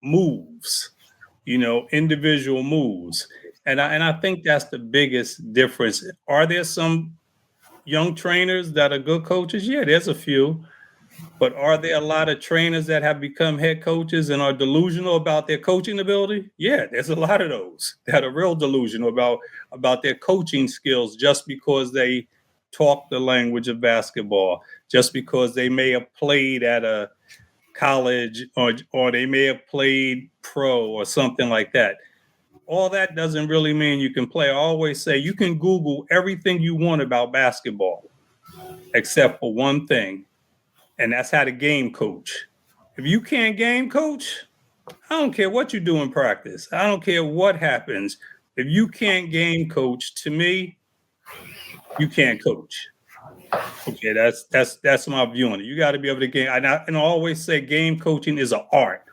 moves, individual moves. And I think that's the biggest difference. Are there some young trainers that are good coaches? Yeah, there's a few. But are there a lot of trainers that have become head coaches and are delusional about their coaching ability? Yeah, there's a lot of those that are real delusional about their coaching skills just because they talk the language of basketball, just because they may have played at a college or they may have played pro or something like that. All that doesn't really mean you can play. I always say you can Google everything you want about basketball, except for one thing, and that's how to game coach. If you can't game coach, I don't care what you do in practice. I don't care what happens. If you can't game coach, to me, you can't coach. Okay, that's my view on it. You got to be able to game. And I always say game coaching is an art.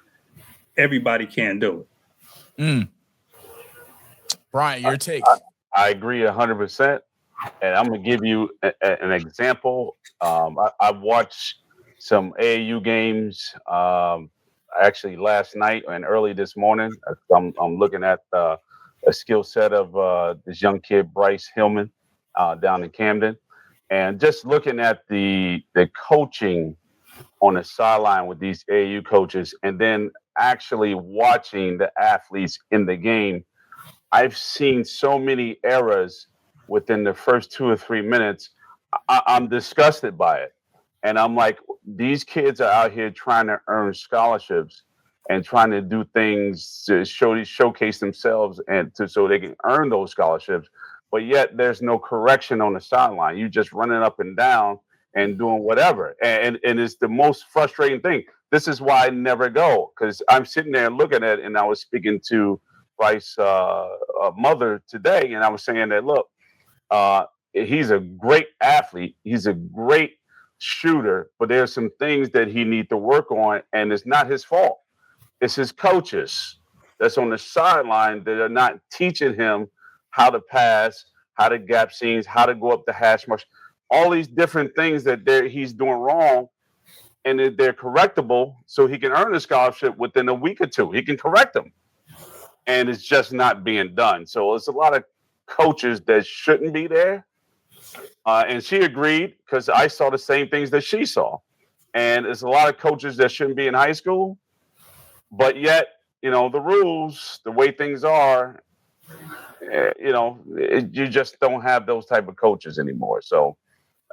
Everybody can do it. Brian, your take. I agree 100%. And I'm going to give you an example. I've watched some AAU games actually last night and early this morning. I'm looking at a skill set of this young kid, Bryce Hillman, down in Camden. And just looking at the coaching on the sideline with these AAU coaches and then actually watching the athletes in the game, I've seen so many errors within the first 2 or 3 minutes. I'm disgusted by it. And I'm like, these kids are out here trying to earn scholarships and trying to do things to showcase themselves so they can earn those scholarships. But yet there's no correction on the sideline. You just running up and down and doing whatever. And it's the most frustrating thing. This is why I never go, because I'm sitting there looking at it, and I was speaking to Bryce's mother today, and I was saying that, look, he's a great athlete. He's a great shooter, but there's some things that he needs to work on, and it's not his fault. It's his coaches that's on the sideline that are not teaching him how to pass, how to gap seams, how to go up the hash marks, all these different things that he's doing wrong, and they're correctable so he can earn a scholarship within a week or two. He can correct them. And it's just not being done. So it's a lot of coaches that shouldn't be there. And she agreed, because I saw the same things that she saw. And it's a lot of coaches that shouldn't be in high school. But yet, the rules, the way things are, you just don't have those type of coaches anymore. So,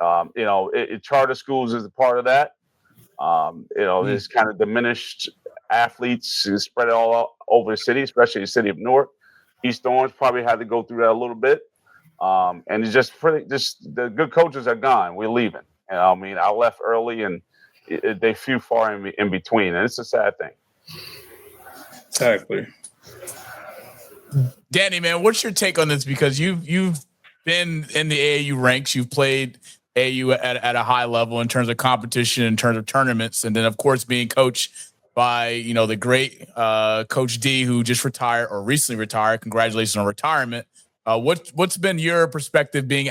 charter schools is a part of that. There's kind of diminished athletes spread all over the city, especially the city of Newark. East Orange probably had to go through that a little bit. And it's just the good coaches are gone. We're leaving. I left early, and they few far in between, and it's a sad thing. Exactly. Danny, man, what's your take on this? Because you've been in the AAU ranks, you've played AAU at a high level in terms of competition, in terms of tournaments, and then of course being coached by the great Coach D, who just retired or recently retired. Congratulations on retirement. What's been your perspective being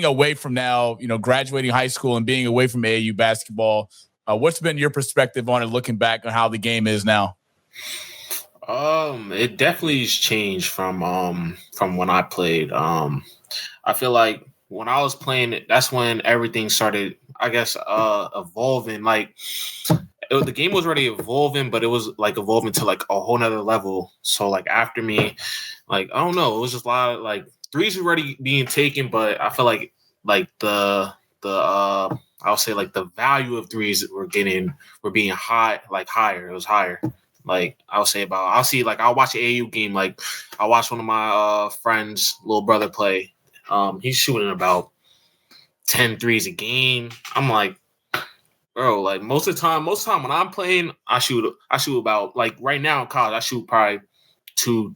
away from now, graduating high school and being away from AAU basketball? What's been your perspective on it, looking back on how the game is now? It definitely has changed from when I played. I feel like when I was playing, that's when everything started, I guess, evolving. Like the game was already evolving, but it was like evolving to like a whole nother level. So like after me, like, I don't know, it was just a lot of like threes were already being taken, but I feel like the I'll say like the value of threes were being high, like higher. It was higher. Like I'll watch an AAU game. Like I watched one of my friends' little brother play. He's shooting about 10 threes a game. I'm like, Bro, like most of the time when I'm playing, I shoot about, like right now in college, I shoot probably two,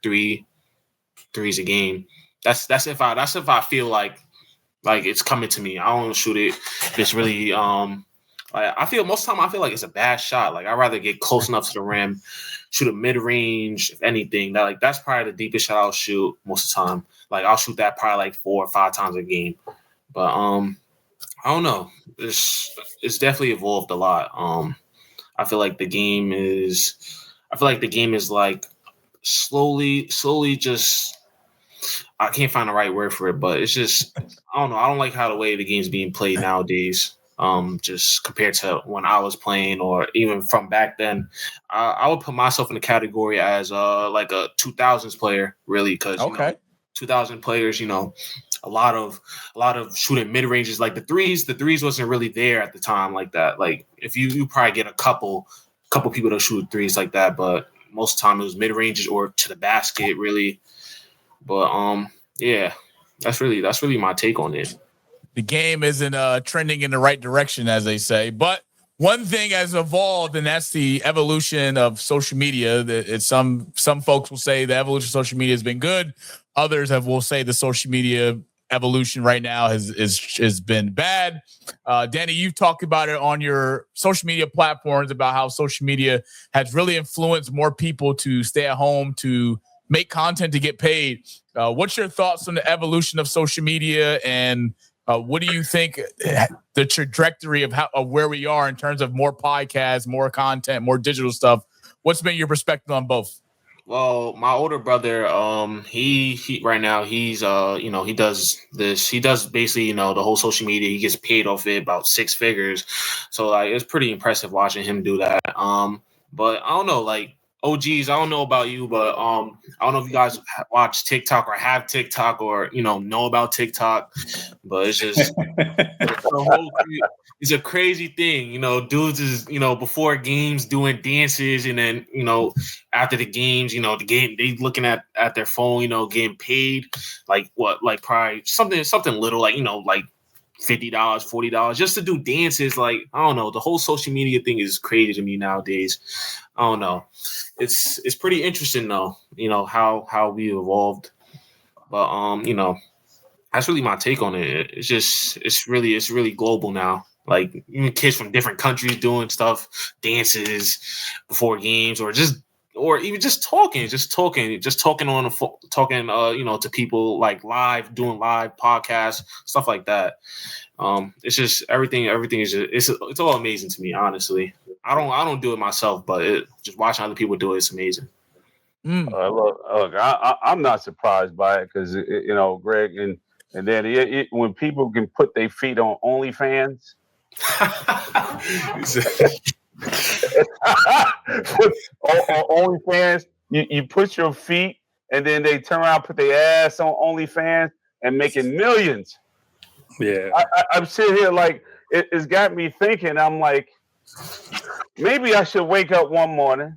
three threes a game. That's if I feel like it's coming to me. I don't shoot it if it's really like, I feel most of the time I feel like it's a bad shot. Like I'd rather get close enough to the rim, shoot a mid range, if anything. That's probably the deepest shot I'll shoot most of the time. Like I'll shoot that probably like 4 or 5 times a game. But I don't know. It's definitely evolved a lot. I feel like the game is like slowly just, I can't find the right word for it, but it's just, I don't know. I don't like how the way the game's being played nowadays. Just compared to when I was playing, or even from back then. I would put myself in the category as like a 2000s player, really, because 2000 players, a lot of shooting mid ranges, like the threes wasn't really there at the time like that. Like if you probably get a couple people to shoot threes like that, but most of the time it was mid ranges or to the basket, really. But yeah, that's really my take on it. The game isn't trending in the right direction, as they say. But one thing has evolved, and that's the evolution of social media. Some folks will say the evolution of social media has been good. Others will say the social media evolution right now has been bad. Danny, you've talked about it on your social media platforms about how social media has really influenced more people to stay at home, to make content, to get paid. What's your thoughts on the evolution of social media, and what do you think the trajectory of where we are in terms of more podcasts, more content, more digital stuff? What's been your perspective on both? Well, my older brother, he right now he's he does this. He does basically, the whole social media. He gets paid off it about 6 figures. So like it's pretty impressive watching him do that. But I don't know, like OGs, I don't know about you, but I don't know if you guys watch TikTok or have TikTok or know about TikTok, but it's just it's a crazy thing. Dudes is before games doing dances, and then after the games, the game they looking at their phone, getting paid like what, like probably something little, like like $50, $40 just to do dances. Like I don't know, the whole social media thing is crazy to me nowadays. I don't know. It's pretty interesting though, how we evolved. But that's really my take on it. It's really global now. Like even kids from different countries doing stuff, dances before games, or even just talking on the phone, talking to people, like doing live podcasts, stuff like that. It's just everything is it's all amazing to me, honestly. I don't do it myself, but just watching other people do it's amazing. Look, I'm not surprised by it because Greg and then when people can put their feet on OnlyFans. OnlyFans, you put your feet, and then they turn around, put their ass on OnlyFans, and making millions. Yeah, I'm sitting here like it's got me thinking. I'm like, maybe I should wake up one morning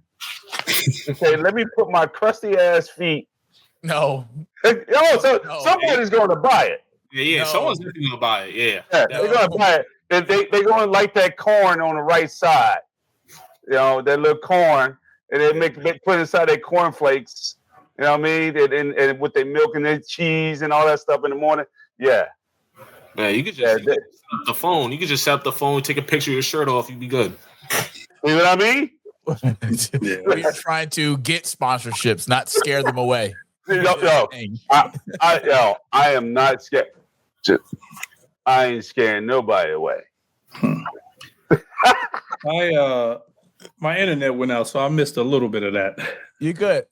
and say, let me put my crusty ass feet. No. Somebody's going to buy it. Yeah, someone's definitely going to buy it. Yeah, they're going to buy it. They're going to like that corn on the right side. That little corn, and they put inside their cornflakes. You know what I mean? And with their milk and their cheese and all that stuff in the morning. Yeah. Yeah, you could just set up the phone. You could just set up the phone, take a picture of your shirt off. You'd be good. You know what I mean? We're trying to get sponsorships, not scare them away. I am not scared. I ain't scaring nobody away. My internet went out, so I missed a little bit of that. You good.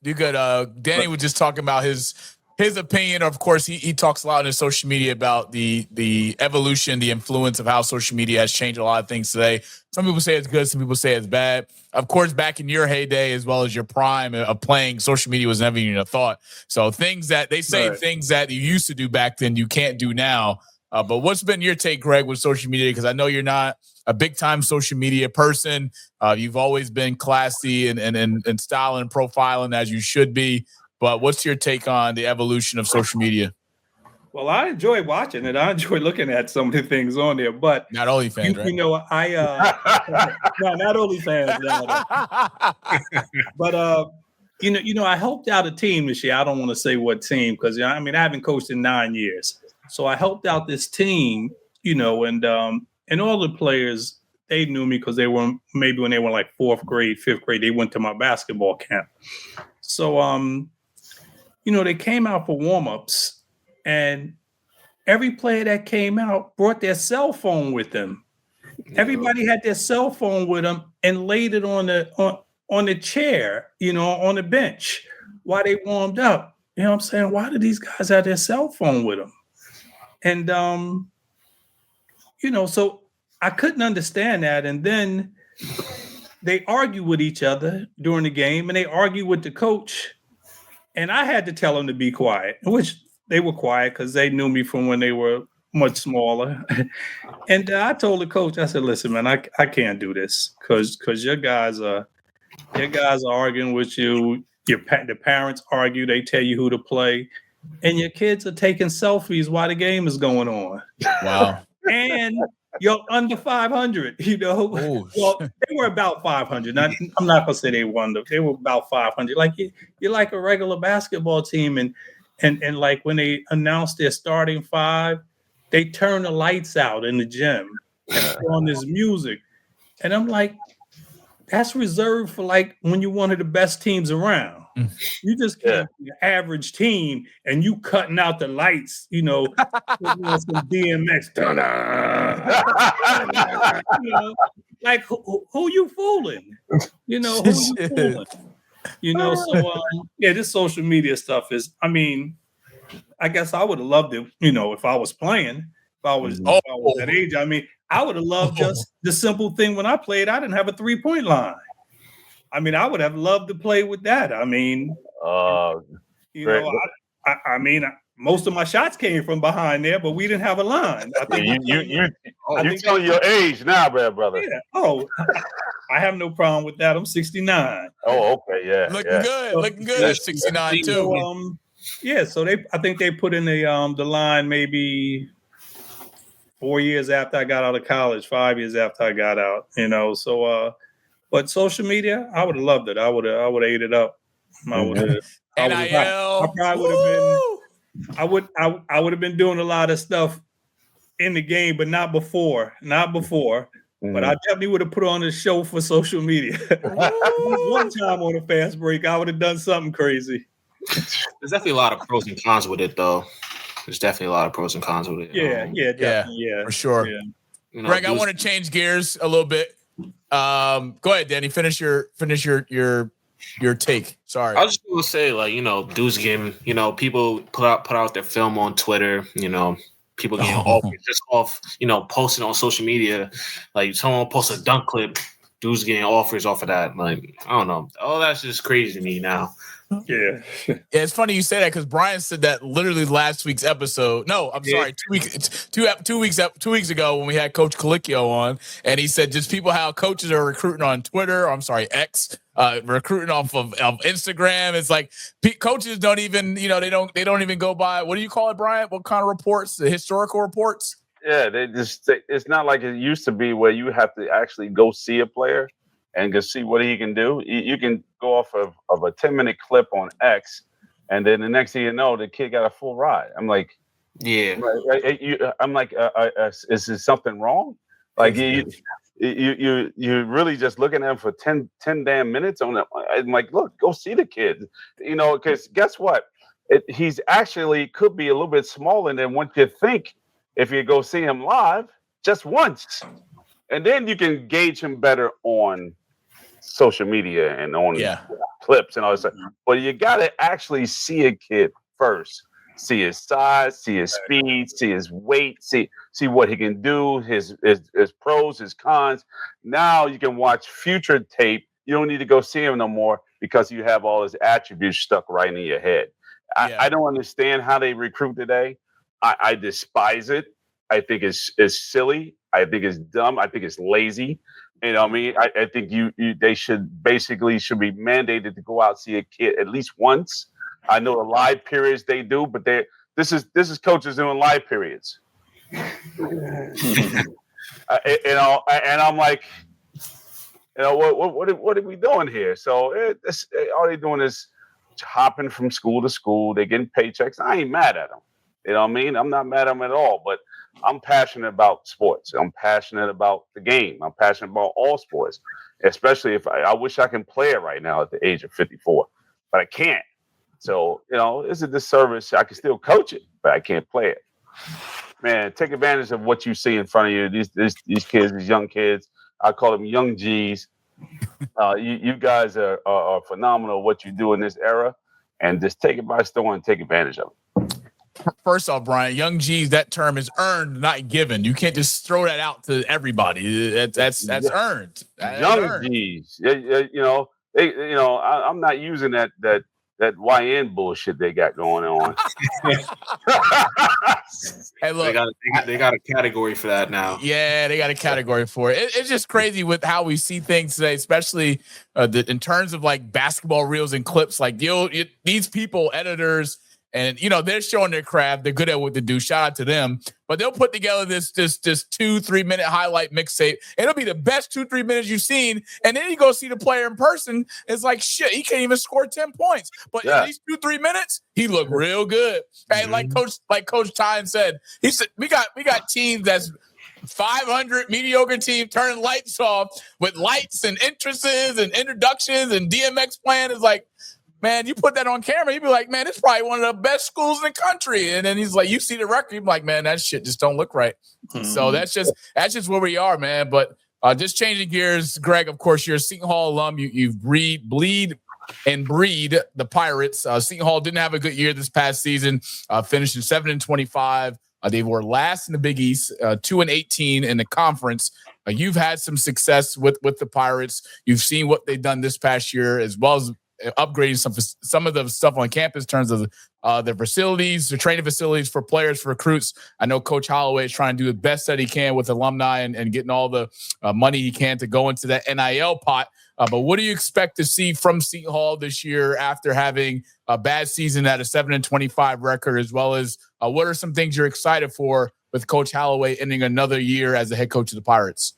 Danny was just talking about his opinion. Of course, he talks a lot on his social media about the evolution, the influence of how social media has changed a lot of things today. Some people say it's good, some people say it's bad. Of course, back in your heyday, as well as your prime of playing, social media was never even a thought. So things that you used to do back then, you can't do now. But what's been your take, Greg, with social media? Because I know you're not a big-time social media person. You've always been classy and style and profiling as you should be. But what's your take on the evolution of social media? Well, I enjoy watching it. I enjoy looking at some of the things on there, but Not OnlyFans, right? you know, no, not OnlyFans, no. But you know, I helped out a team this year. I don't want to say what team because I mean I haven't coached in 9 years, so I helped out this team, you know, and all the players they knew me because they were maybe when they were like 4th grade, 5th grade, they went to my basketball camp. So you know, they came out for warm-ups. And every player that came out brought their cell phone with them. Everybody had their cell phone with them and laid it on the chair, you know, on the bench while they warmed up. You know what I'm saying? Why do these guys have their cell phone with them? And you know, so I couldn't understand that. And then they argue with each other during the game, and they argue with the coach. And I had to tell them to be quiet, which they were quiet because they knew me from when they were much smaller. And I told the coach, I said, "Listen, man, I can't do this because your guys are arguing with you. The parents argue. They tell you who to play, and your kids are taking selfies while the game is going on. Wow. And you're under 500. You know, well, they were about 500. I'm not gonna say they won. They were about 500. Like you're like a regular basketball team, and like when they announced their starting 5, they turn the lights out in the gym and put on this music. And I'm like, that's reserved for like when you're one of the best teams around. You just can't be an average team and you cutting out the lights, you know, putting on some DMX. You know, like who you fooling? You know, who you fooling? You know, so yeah, this social media stuff is, I mean, I guess I would have loved it, you know, if I was playing, if I was that age. I mean, I would have loved just the simple thing when I played, I didn't have a 3-point line. I mean, I would have loved to play with that. I mean, you know, I mean, most of my shots came from behind there, but we didn't have a line. I think you're telling your age now, brother. Yeah. Oh, I have no problem with that. I'm 69. Oh, okay, yeah. Looking good at 69 too. So, yeah, so I think they put in the line maybe 4 years after I got out of college, 5 years after I got out, you know. So but social media, I would have loved it. I would have ate it up. I would have NIL. I probably would have been I would have been doing a lot of stuff in the game, but not before. But I definitely would have put on a show for social media. One time on a fast break, I would have done something crazy. There's definitely a lot of pros and cons with it, though. There's definitely a lot of pros and cons with it. Yeah, for sure. Yeah. You know, Greg, I want to change gears a little bit. Go ahead, Danny. Finish your take. Sorry. I was just gonna say, like, you know, Deuce game, you know, people put out their film on Twitter, you know, people getting offers just off, you know, posting on social media. Like someone posts a dunk clip, Deuce getting offers off of that. Like, I don't know. Oh, that's just crazy to me now. Yeah. It's funny you say that because Brian said that literally last week's episode. No, I'm sorry, 2 weeks ago when we had Coach Colicchio on, and he said just how coaches are recruiting on Twitter. I'm sorry, X, recruiting off of Instagram. It's like coaches don't even, you know, they don't even go by, what do you call it, Brian? What kind of reports? The historical reports? Yeah, it's not like it used to be where you have to actually go see a player and just see what he can do. You can go off of a 10-minute clip on X, and then the next thing you know, the kid got a full ride. I'm like, yeah. I'm like, is there something wrong? Like you're really just looking at him for 10 damn minutes on it. I'm like, look, go see the kid. You know, because guess what? He's actually could be a little bit smaller than what you think if you go see him live just once. And then you can gauge him better on social media and on clips and all that stuff. But you got to actually see a kid first. See his size, see his speed, see his weight, see what he can do, his pros, his cons. Now you can watch future tape. You don't need to go see him no more because you have all his attributes stuck right in your head. I don't understand how they recruit today. I despise it. I think it's silly. I think it's dumb. I think it's lazy. You know what I mean? I think they should be mandated to go out and see a kid at least once. I know the live periods they do, but they're This is coaches doing live periods. And I'm like, what are we doing here? So all they're doing is hopping from school to school. They're getting paychecks. I ain't mad at them. You know what I mean? I'm not mad at them at all. But I'm passionate about sports. I'm passionate about the game. I'm passionate about all sports, especially if I wish I can play it right now at the age of 54, but I can't. So, it's a disservice. I can still coach it, but I can't play it. Man, take advantage of what you see in front of you. These kids, these young kids, I call them young G's. You guys are phenomenal what you do in this era, and just take it by storm and take advantage of it. First off, Brian, young G's, that term is earned, not given. You can't just throw that out to everybody. That's earned. Young G's. I'm not using that YN bullshit they got going on. Hey, look, they got a category for that now. Yeah, they got a category for it. It's just crazy with how we see things today, especially in terms of like basketball reels and clips. Like these people, editors, and they're showing their craft. They're good at what they do. Shout out to them. But they'll put together this 2-3 minute highlight mixtape. It'll be the best 2-3 minutes you've seen. And then you go see the player in person. It's like shit. He can't even score 10 points. But in these 2-3 minutes, he looked real good. Hey, like Coach Tyne said, he said we got teams that's 500 mediocre team turning lights off with lights and entrances and introductions and DMX playing. Is like, man, you put that on camera, you'd be like, man, it's probably one of the best schools in the country. And then he's like, you see the record, you're like, man, that shit just don't look right. So that's just where we are, man. But just changing gears, Greg, of course, you're a Seton Hall alum. You bleed the Pirates. Seton Hall didn't have a good year this past season, finishing 7-25. They were last in the Big East, 2-18 in the conference. You've had some success with the Pirates. You've seen what they've done this past year, as well as upgrading some of the stuff on campus in terms of their facilities, the training facilities for players, for recruits. I know Coach Holloway is trying to do the best that he can with alumni and getting all the money he can to go into that NIL pot. But what do you expect to see from Seton Hall this year after having a bad season at a 7-25 record, as well as what are some things you're excited for with Coach Holloway ending another year as the head coach of the Pirates?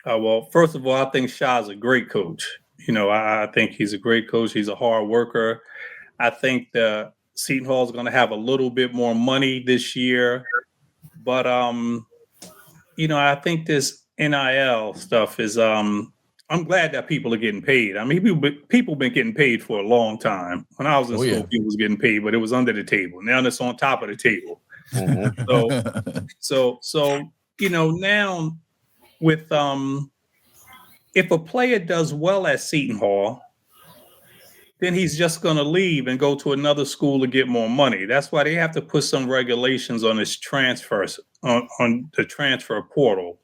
Well, first of all, I think Shah's a great coach. I think he's a great coach. He's a hard worker. I think the Seton Hall is going to have a little bit more money this year. But, I think this NIL stuff is I'm glad that people are getting paid. I mean, people been getting paid for a long time. When I was in school, people was getting paid, but it was under the table. Now it's on top of the table. Mm-hmm. So now with if a player does well at Seton Hall, then he's just going to leave and go to another school to get more money. That's why they have to put some regulations on his transfers, on the transfer portal,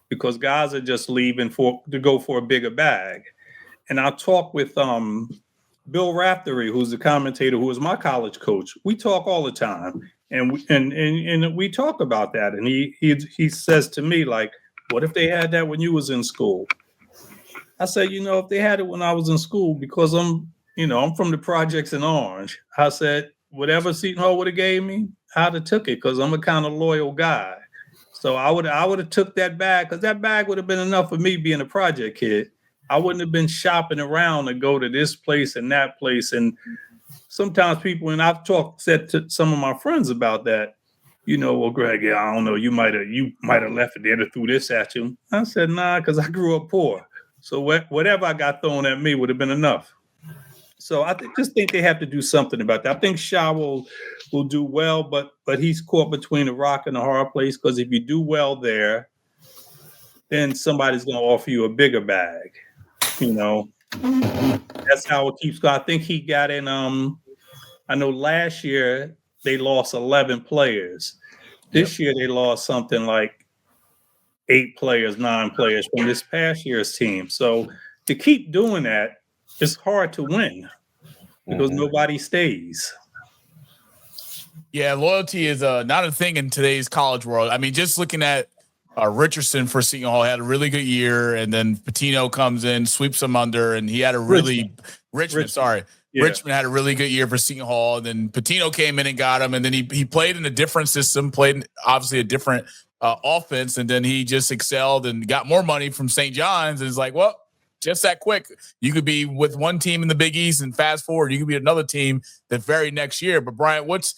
because guys are just leaving to go for a bigger bag. And I talked with Bill Raftery, who's the commentator, who was my college coach. We talk all the time, and we talk about that. And he says to me, like, what if they had that when you was in school? I said, if they had it when I was in school, because I'm from the projects in Orange. I said, whatever Seton Hall would have gave me, I'd have took it, because I'm a kind of loyal guy. So I would have took that bag, because that bag would have been enough for me being a project kid. I wouldn't have been shopping around to go to this place and that place. And sometimes people, and I've said to some of my friends about that, well, Greg, I don't know, you might have left it there to threw this at you. I said, nah, because I grew up poor. So whatever I got thrown at me would have been enough. So I just think they have to do something about that. I think Shah will do well, but he's caught between a rock and a hard place, because if you do well there, then somebody's going to offer you a bigger bag. That's how it keeps going. I think he got in. I know last year they lost 11 players. This year they lost something like 8 players, 9 players from this past year's team. So to keep doing that, it's hard to win, because nobody stays. Yeah, loyalty is not a thing in today's college world. I mean, just looking at Richardson for Seton Hall had a really good year, and then Patino comes in, sweeps him under, and he had a really Richmond. Sorry, Yeah. Richmond had a really good year for Seton Hall. And then Pitino came in and got him. And then he played in a different system, played obviously a different offense. And then he just excelled and got more money from St. John's. And it's like, well, just that quick. You could be with one team in the Big East and fast forward, you could be another team the very next year. But Brian, what's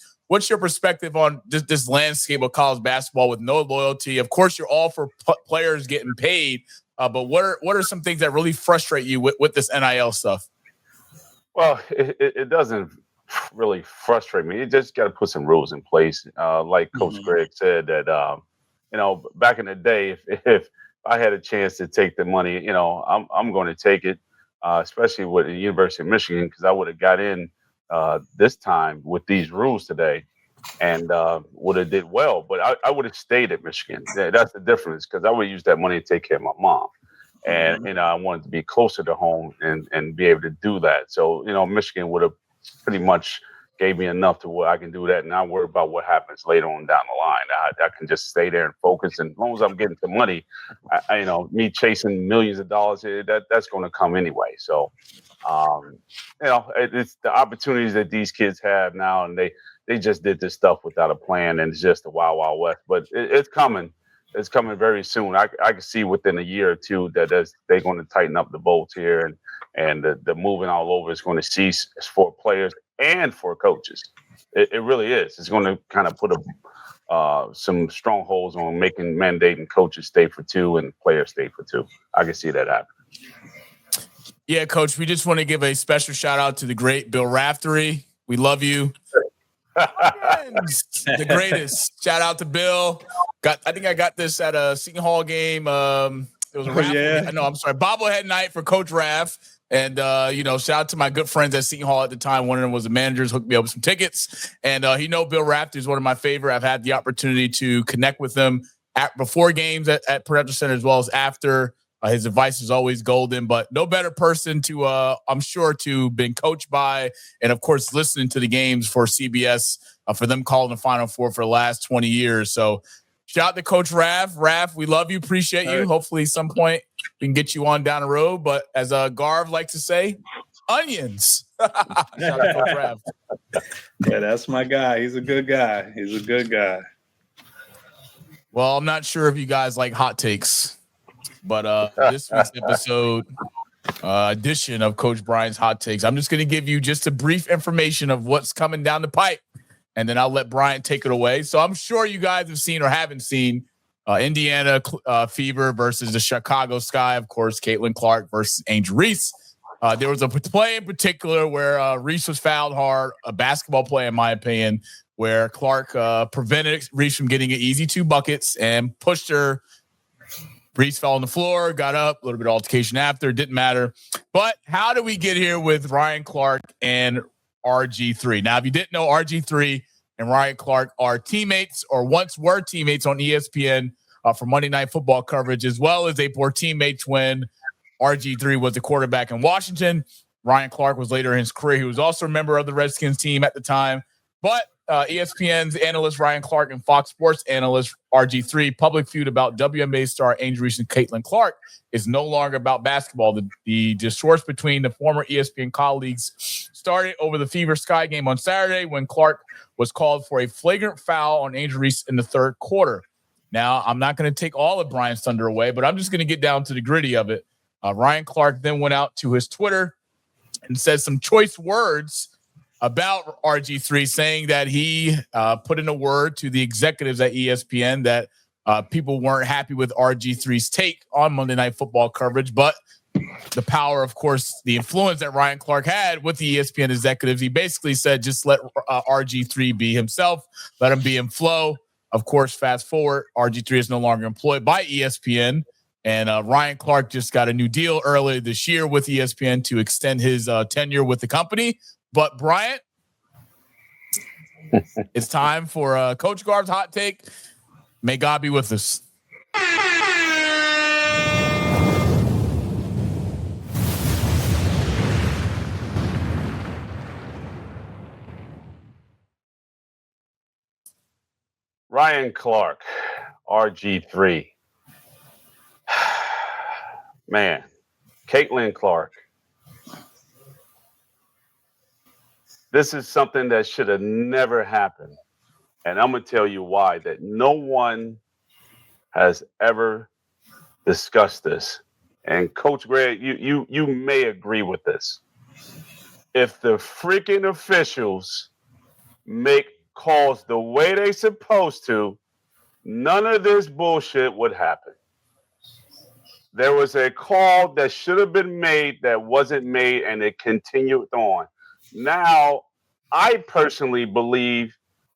your perspective on this landscape of college basketball with no loyalty? Of course, you're all for players getting paid. But what are some things that really frustrate you with this NIL stuff? Well, it doesn't really frustrate me. You just got to put some rules in place. Like Coach Greg said, that back in the day, if I had a chance to take the money, I'm going to take it, especially with the University of Michigan, because I would have got in this time with these rules today, and would have did well. But I would have stayed at Michigan. That's the difference, because I would use that money to take care of my mom. And I wanted to be closer to home and be able to do that. So, Michigan would have pretty much gave me enough to where I can do that and not worry about what happens later on down the line. I can just stay there and focus. And as long as I'm getting some money, me chasing millions of dollars, that's going to come anyway. So, it's the opportunities that these kids have now, and they just did this stuff without a plan, and it's just the wild, wild west. But it's coming. It's coming very soon. I can see within a year or two that they're going to tighten up the bolts here, and the moving all over is going to cease for players and for coaches. It really is. It's going to kind of put some strongholds on mandating coaches stay for 2 and players stay for 2. I can see that happen. Yeah, Coach, we just want to give a special shout out to the great Bill Raftery. We love you. The greatest. Shout out to Bill. I think I got this at a Seton Hall game. It was a raffle. Yeah. No, I'm sorry, bobblehead night for Coach Raff. And shout out to my good friends at Seton Hall at the time. One of them was the managers, hooked me up with some tickets. And Bill Raftery is one of my favorite. I've had the opportunity to connect with him before games at Prudential Center as well as after. His advice is always golden, but no better person to, I'm sure, to been coached by, and of course, listening to the games for CBS for them calling the Final Four for the last 20 years. So shout out to Coach Raff. Raff, we love you, appreciate you. Hopefully, some point we can get you on down the road. But as Garv likes to say, onions. Shout out to Coach Raff. Yeah, that's my guy. He's a good guy. Well, I'm not sure if you guys like hot takes. But this week's episode edition of Coach Brian's Hot Takes, I'm just going to give you just a brief information of what's coming down the pipe, and then I'll let Brian take it away. So I'm sure you guys have seen or haven't seen Indiana Fever versus the Chicago Sky. Of course, Caitlin Clark versus Angel Reese. There was a play in particular where Reese was fouled hard, a basketball play, in my opinion, where Clark prevented Reese from getting an easy 2 buckets and pushed her. Reese fell on the floor, got up, a little bit of altercation after, didn't matter. But how do we get here with Ryan Clark and RG3? Now, if you didn't know, RG3 and Ryan Clark are teammates, or once were teammates on ESPN for Monday Night Football coverage, as well as they were teammates when RG3 was the quarterback in Washington. Ryan Clark was later in his career. He was also a member of the Redskins team at the time. But ESPN's analyst Ryan Clark and Fox Sports analyst RG3 public feud about WNBA star Angel Reese and Caitlin Clark is no longer about basketball. The discourse between the former ESPN colleagues started over the Fever Sky game on Saturday when Clark was called for a flagrant foul on Angel Reese in the 3rd quarter. Now, I'm not going to take all of Brian's thunder away, but I'm just going to get down to the gritty of it. Ryan Clark then went out to his Twitter and said some choice words about RG3, saying that he put in a word to the executives at ESPN that people weren't happy with RG3's take on Monday Night Football coverage, but the power, of course, the influence that Ryan Clark had with the ESPN executives, he basically said, just let RG3 be himself, let him be in flow. Of course, fast forward, RG3 is no longer employed by ESPN, and Ryan Clark just got a new deal earlier this year with ESPN to extend his tenure with the company. But Bryant, it's time for Coach Garv's hot take. May God be with us. Ryan Clark, RG3. Man, Caitlin Clark. This is something that should have never happened. And I'm going to tell you why. That no one has ever discussed this. And Coach Greg, you may agree with this. If the freaking officials make calls the way they're supposed to, none of this bullshit would happen. There was a call that should have been made that wasn't made, and it continued on. Now, I personally believe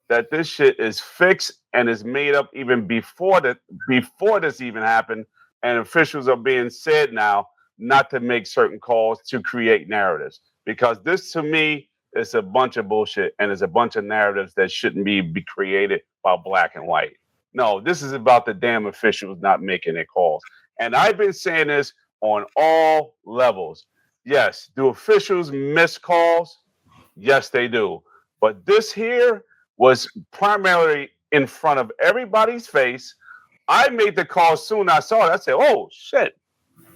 that this shit is fixed and is made up even before this even happened, and officials are being said now not to make certain calls to create narratives. Because this, to me, is a bunch of bullshit, and it's a bunch of narratives that shouldn't be created by black and white. No, this is about the damn officials not making their calls. And I've been saying this on all levels. Yes, do officials miss calls? Yes, they do. But this here was primarily in front of everybody's face. I made the call soon as I saw it. I said, oh, shit.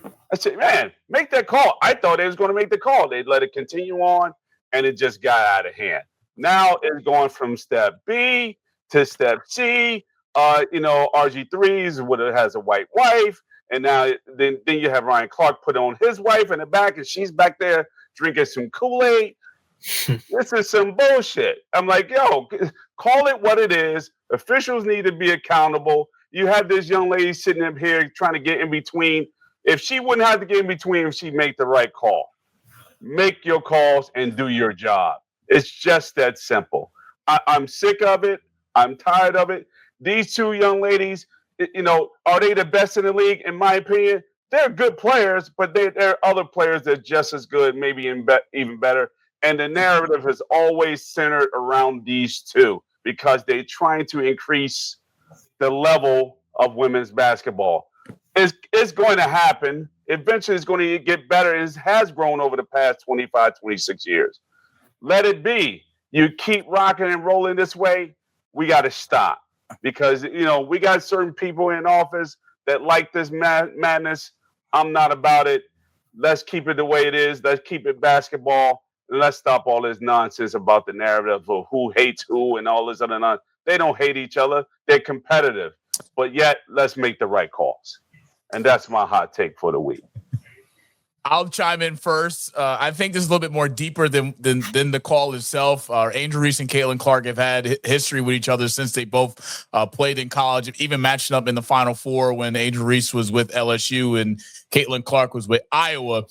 I said, man, make that call. I thought they was going to make the call. They'd let it continue on, and it just got out of hand. Now it's going from step B to step C. RG3 has a white wife. And now then you have Ryan Clark put on his wife in the back, and she's back there drinking some Kool-Aid. This is some bullshit. I'm like, yo, call it what it is. Officials need to be accountable. You have this young lady sitting up here trying to get in between. If she wouldn't have to get in between, if she make the right call. Make your calls and do your job. It's just that simple. I'm sick of it. I'm tired of it. These two young ladies, are they the best in the league? In my opinion, they're good players, but there are other players that are just as good, maybe even better. And the narrative is always centered around these two because they're trying to increase the level of women's basketball. It's going to happen. Eventually, it's going to get better. It has grown over the past 25, 26 years. Let it be. You keep rocking and rolling this way, we got to stop. Because, we got certain people in office that like this madness. I'm not about it. Let's keep it the way it is. Let's keep it basketball. Let's stop all this nonsense about the narrative of who hates who and all this other nonsense. They don't hate each other. They're competitive. But yet, let's make the right calls. And that's my hot take for the week. I'll chime in first. I think this is a little bit more deeper than the call itself. Angel Reese and Caitlin Clark have had history with each other since they both played in college, even matching up in the Final Four when Angel Reese was with LSU and Caitlin Clark was with Iowa.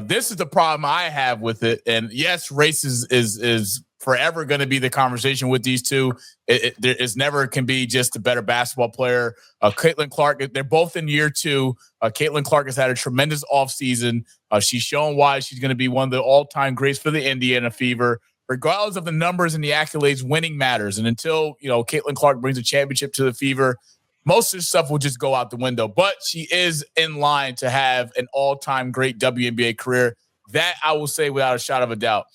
This is the problem I have with it. And yes, race is forever going to be the conversation with these two. It never can be just a better basketball player. Caitlin Clark, they're both in year 2. Caitlin Clark has had a tremendous offseason. She's shown why she's going to be one of the all-time greats for the Indiana Fever. Regardless of the numbers and the accolades, winning matters. And until, Caitlin Clark brings a championship to the Fever, most of this stuff will just go out the window. But she is in line to have an all-time great WNBA career. That I will say without a shot of a doubt.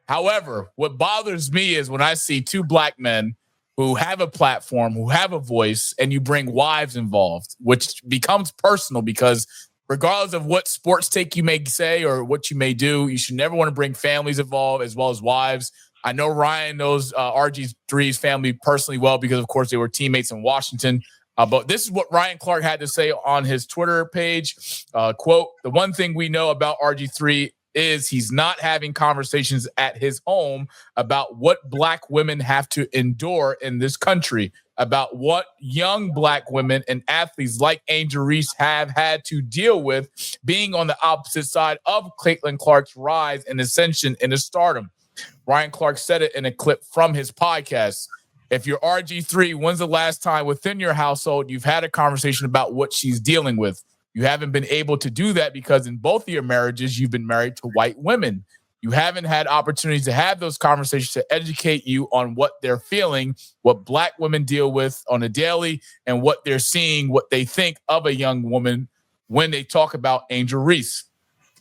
However, what bothers me is when I see two black men who have a platform, who have a voice, and you bring wives involved, which becomes personal because regardless of what sports take you may say or what you may do, you should never want to bring families involved as well as wives. I know Ryan knows RG3's family personally well because, of course, they were teammates in Washington. But this is what Ryan Clark had to say on his Twitter page. Quote, "The one thing we know about RG3 is he's not having conversations at his home about what black women have to endure in this country, about what young black women and athletes like Angel Reese have had to deal with being on the opposite side of Caitlin Clark's rise and ascension into stardom." Ryan Clark said it in a clip from his podcast. If you're RG3, when's the last time within your household you've had a conversation about what she's dealing with? You haven't been able to do that because in both of your marriages, you've been married to white women. You haven't had opportunities to have those conversations to educate you on what they're feeling, what black women deal with on a daily, and what they're seeing, what they think of a young woman when they talk about Angel Reese.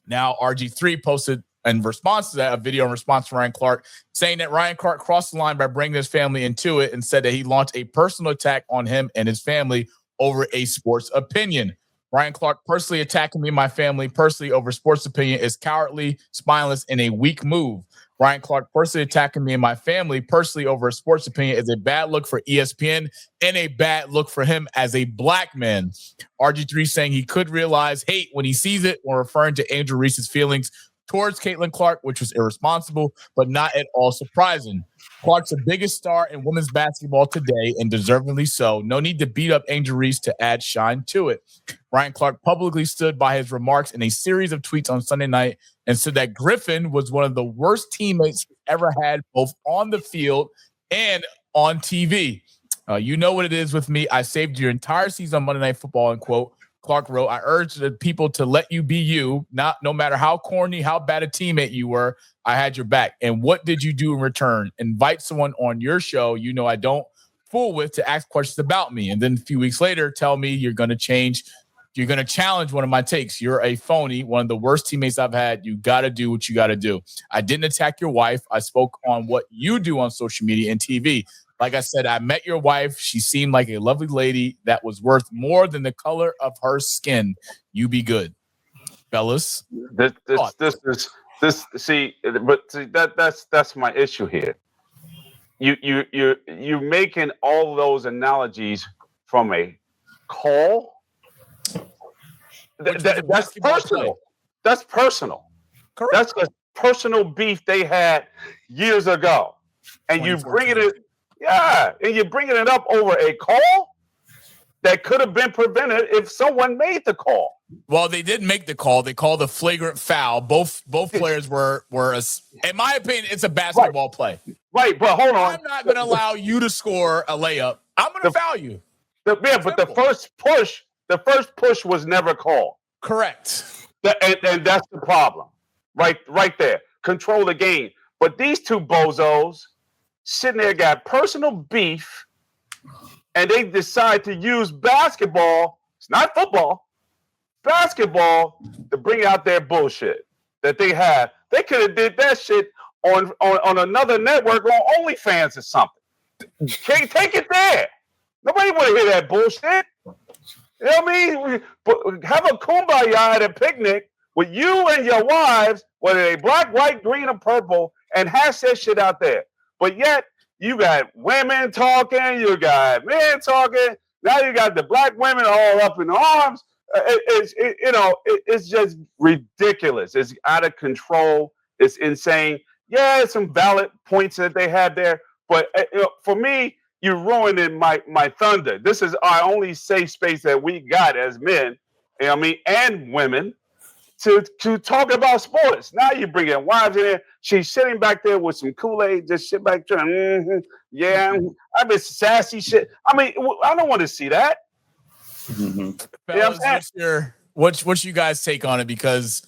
Now, RG3 posted in response to that, a video in response to Ryan Clark, saying that Ryan Clark crossed the line by bringing his family into it and said that he launched a personal attack on him and his family over a sports opinion. Ryan Clark personally attacking me and my family personally over sports opinion is cowardly, spineless, and a weak move. Ryan Clark personally attacking me and my family personally over a sports opinion is a bad look for ESPN and a bad look for him as a black man. RG3 saying he could realize hate when he sees it when referring to Angel Reese's feelings towards Caitlin Clark, which was irresponsible, but not at all surprising. Clark's the biggest star in women's basketball today, and deservedly so. No need to beat up Angel Reese to add shine to it. Ryan Clark publicly stood by his remarks in a series of tweets on Sunday night and said that Griffin was one of the worst teammates he ever had, both on the field and on TV. You know what it is with me. I saved your entire season on Monday Night Football, and quote, Clark wrote, I urge the people to let you be you, no matter how corny, how bad a teammate you were, I had your back. And what did you do in return? Invite someone on your show you know I don't fool with to ask questions about me. And then a few weeks later, tell me you're going to change. You're going to challenge one of my takes. You're a phony, one of the worst teammates I've had. You got to do what you got to do. I didn't attack your wife. I spoke on what you do on social media and TV. Like I said, I met your wife. She seemed like a lovely lady that was worth more than the color of her skin. You be good, fellas. That's my issue here. You're making all those analogies from a call. That's personal. That's personal. Correct. That's a personal beef they had years ago, and you bringing it. Yeah, and you're bringing it up over a call that could have been prevented if someone made the call. Well, they didn't make the call. They called a flagrant foul. Both players were in my opinion, it's a basketball play. Right, but hold on. I'm not going to allow you to score a layup. I'm going to foul you. But the first push was never called. Correct. And that's the problem. Right there. Control the game. But these two bozos sitting there got personal beef, and they decide to use basketball, it's not football, basketball, to bring out their bullshit that they have. They could have did that shit on another network on OnlyFans or something. Take it there. Nobody want to hear that bullshit. You know what I mean? Have a kumbaya at a picnic with you and your wives, whether they black, white, green, or purple, and hash that shit out there. But yet, you got women talking, you got men talking. Now you got the black women all up in arms. It's just ridiculous. It's out of control. It's insane. Yeah, some valid points that they had there. But for me, you're ruining my thunder. This is our only safe space that we got as men, and women, to talk about sports. Now you bring in wives in there. She's sitting back there with some Kool-Aid, just sit back there. Yeah, I mean sassy shit. I mean, I don't want to see that. Mm-hmm. Fellas, what's you guys take on it? Because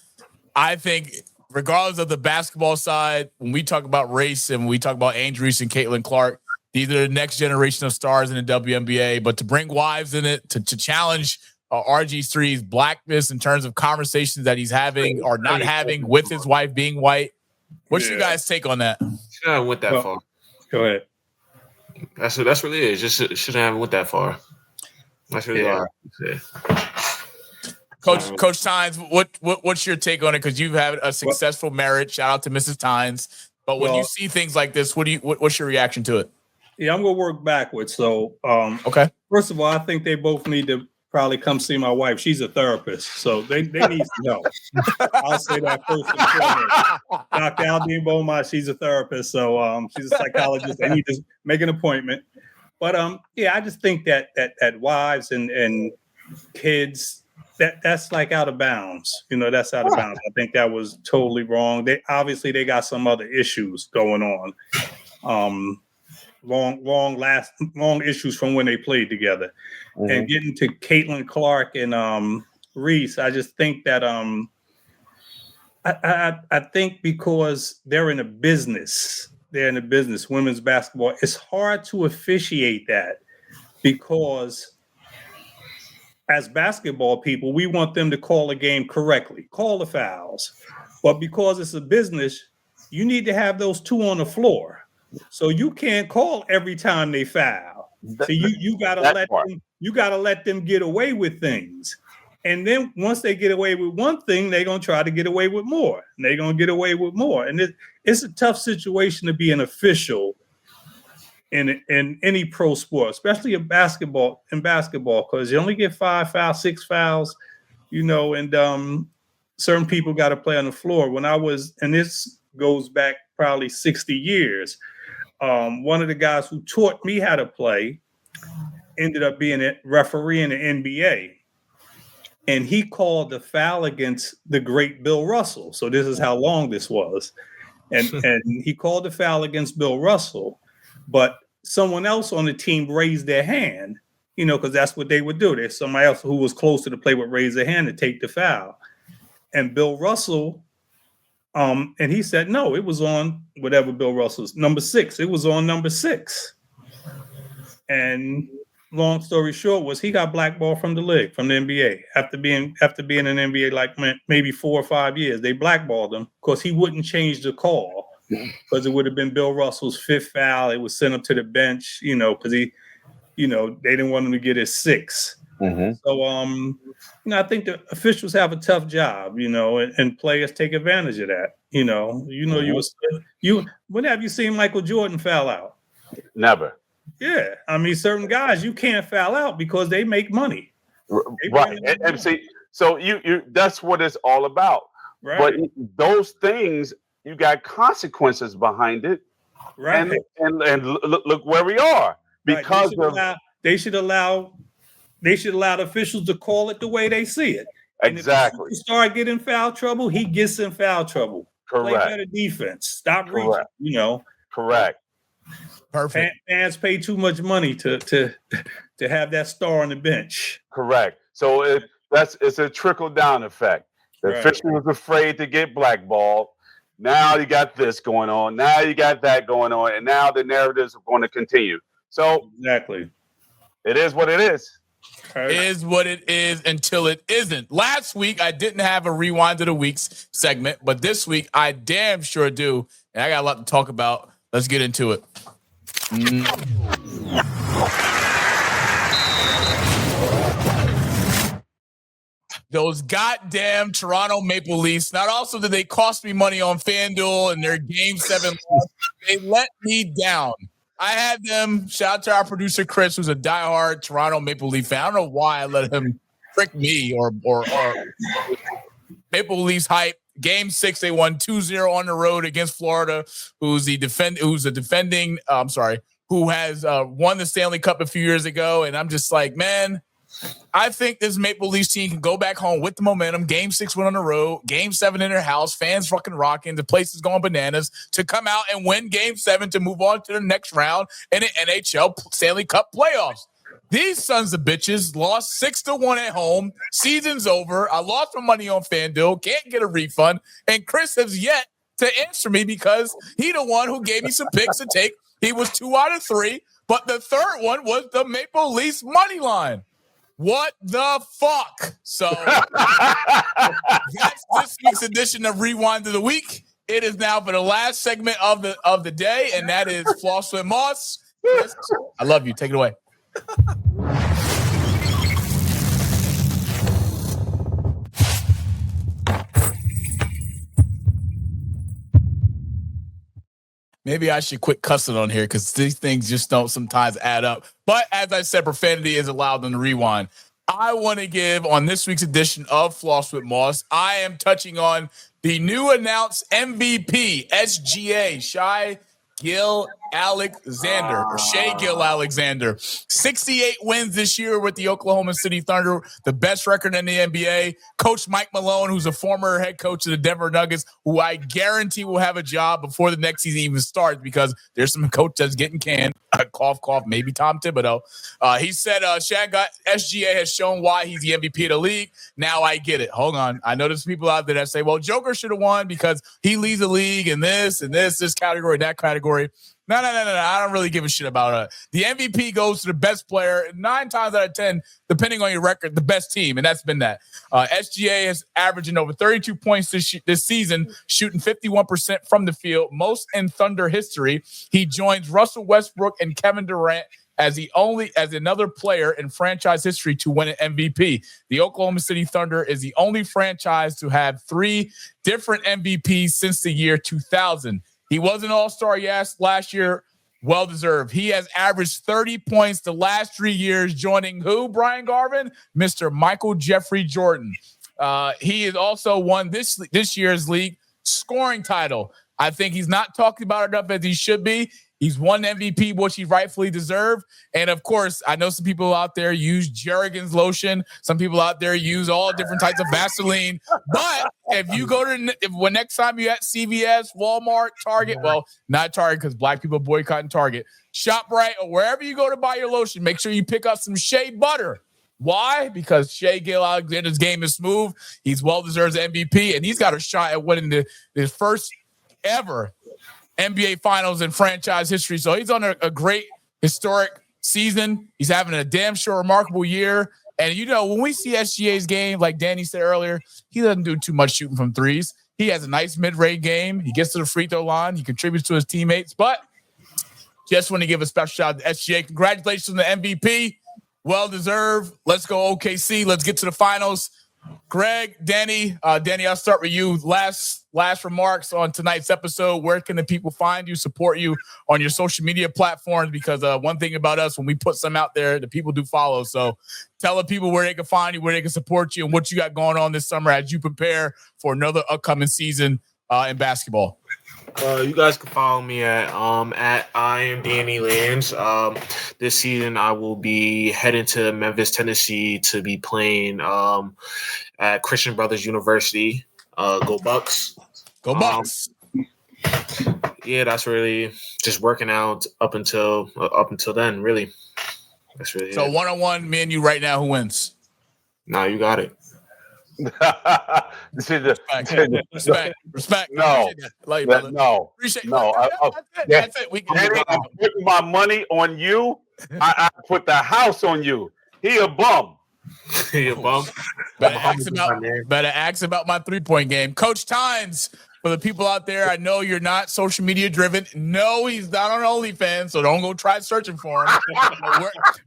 I think, regardless of the basketball side, when we talk about race and when we talk about Angel Reese and Caitlin Clark, these are the next generation of stars in the WNBA. But to bring wives in it, to challenge RG3's blackness in terms of conversations that he's having or not having with his wife being white. What's your guys' take on that? Shouldn't have went that far. Go ahead. That's really it. Just shouldn't have went that far. That's really all. Yeah. Coach Tynes, what's your take on it? Because you've had a successful marriage. Shout out to Mrs. Tynes. But when you see things like this, what's your reaction to it? Yeah, I'm gonna work backwards. So, okay. First of all, I think they both need to probably come see my wife. She's a therapist, so they need some help. I'll say that first and foremost. Dr. Aldine Beaumont, she's a therapist, so she's a psychologist. They need to make an appointment. But I just think that wives and kids, that's like out of bounds. That's out of bounds. I think that was totally wrong. They got some other issues going on. Long issues from when they played together. Mm-hmm. And getting to Caitlin Clark and Reese, I just think that I think because they're in a business, women's basketball, it's hard to officiate that because as basketball people, we want them to call a game correctly, call the fouls. But because it's a business, you need to have those two on the floor. So you can't call every time they foul. So you gotta let them get away with things. And then once they get away with one thing, they're going to try to get away with more. And they're going to get away with more. And it's a tough situation to be an official in any pro sport, especially in basketball, because you only get 5 fouls, 6 fouls, and certain people got to play on the floor. When I was, and this goes back probably 60 years, one of the guys who taught me how to play ended up being a referee in the NBA. And he called the foul against the great Bill Russell. So this is how long this was. And he called the foul against Bill Russell, but someone else on the team raised their hand, because that's what they would do. There's somebody else who was close to the play would raise their hand to take the foul. And Bill Russell, and he said, no, it was on whatever Bill Russell's number 6. It was on number 6. And long story short was he got blackballed from the league, from the NBA. After being in an NBA like maybe 4 or 5 years, they blackballed him because he wouldn't change the call. Because it would have been Bill Russell's 5th foul. It was sent him to the bench, because they didn't want him to get his 6. Mm-hmm. So, I think the officials have a tough job, and players take advantage of that. When have you seen Michael Jordan foul out? Never. Yeah, I mean, certain guys you can't foul out because they make money. Right, and see, so you that's what it's all about. Right. But those things, you got consequences behind it, right? And look where we are because they should allow the officials to call it the way they see it. Exactly. And if you start getting foul trouble, he gets in foul trouble. Correct. Play better defense. Stop reaching. Correct. Perfect. Fans pay too much money to have that star on the bench. Correct. So it's a trickle down effect. The official was afraid to get blackballed. Now you got this going on. Now you got that going on. And now the narratives are going to continue. So exactly. It is what it is. It is what it is until it isn't. Last week, I didn't have a Rewind of the Weeks segment, but this week, I damn sure do. And I got a lot to talk about. Let's get into it. Those goddamn Toronto Maple Leafs, not also did they cost me money on FanDuel and their Game 7 loss, they let me down. I had them, shout out to our producer Chris, who's a diehard Toronto Maple Leaf fan. I don't know why I let him trick me or Maple Leafs hype. Game 6, they won 2-0 on the road against Florida, who has won the Stanley Cup a few years ago. And I'm just like, man, I think this Maple Leafs team can go back home with the momentum. Game 6 went on the road. Game 7 in their house. Fans fucking rocking. The place is going bananas to come out and win Game 7 to move on to the next round in the NHL Stanley Cup playoffs. These sons of bitches lost 6-1 at home. Season's over. I lost my money on FanDuel. Can't get a refund. And Chris has yet to answer me because he the one who gave me some picks to take. He was 2 out of 3, but the third one was the Maple Leafs money line. What the fuck? So that's this week's edition of Rewind of the Week. It is now for the last segment of the day, and that is Floss with Moss. Chris, I love you. Take it away. Maybe I should quit cussing on here because these things just don't sometimes add up. But as I said, profanity is allowed on the Rewind. I want to give on this week's edition of Floss with Moss, I am touching on the new announced MVP, SGA, Shai Gil-Alexander. 68 wins this year with the Oklahoma City Thunder, the best record in the NBA. Coach Mike Malone, who's a former head coach of the Denver Nuggets, who I guarantee will have a job before the next season even starts because there's some coach that's getting canned. Cough, cough, maybe Tom Thibodeau. He said SGA has shown why he's the MVP of the league. Now I get it. Hold on. I know there's people out there that say, well, Joker should have won because he leads the league in this category, that category. No. I don't really give a shit about it. The MVP goes to the best player 9 times out of 10, depending on your record, the best team, and that's been that. SGA is averaging over 32 points this season, shooting 51% from the field, most in Thunder history. He joins Russell Westbrook and Kevin Durant as another player in franchise history to win an MVP. The Oklahoma City Thunder is the only franchise to have 3 different MVPs since the year 2000. He was an all-star last year. Well-deserved. He has averaged 30 points the last 3 years, joining who, Brian Garvin? Mr. Michael Jeffrey Jordan. He has also won this year's league scoring title. I think he's not talking about it enough as he should be. He's won MVP, which he rightfully deserved. And of course, I know some people out there use Jerrigan's lotion. Some people out there use all different types of Vaseline. But if you go to when next time you're at CVS, Walmart, Target, well, not Target because black people boycotting Target, ShopRite, or wherever you go to buy your lotion, make sure you pick up some Shea Butter. Why? Because Shea Gilgeous-Alexander's game is smooth. He's well-deserved MVP, and he's got a shot at winning the first ever NBA Finals in franchise history. So he's on a great historic season. He's having a damn sure remarkable year. And, when we see SGA's game, like Danny said earlier, he doesn't do too much shooting from threes. He has a nice mid-range game. He gets to the free throw line. He contributes to his teammates. But just want to give a special shout out to SGA. Congratulations on the MVP. Well-deserved. Let's go OKC. Let's get to the finals. Greg, Danny, I'll start with you. Last remarks on tonight's episode. Where can the people find you, support you on your social media platforms? Because one thing about us, when we put some out there, the people do follow. So tell the people where they can find you, where they can support you, and what you got going on this summer as you prepare for another upcoming season in basketball. You guys can follow me at I am Danny Lands. This season I will be heading to Memphis, Tennessee to be playing at Christian Brothers University. Go Bucks. Go Bucks. Yeah, that's really just working out up until then, really. That's really so it. 1-on-1, me and you right now, who wins? No, you got it. Respect. No, Love you, brother. no, Appreciate no. That's it. We can I'm putting my money on you. I put the house on you. He a bum. He a bum. Better ask about my 3-point game. Coach Tynes, for the people out there, I know you're not social media driven. No, he's not on OnlyFans, so don't go try searching for him.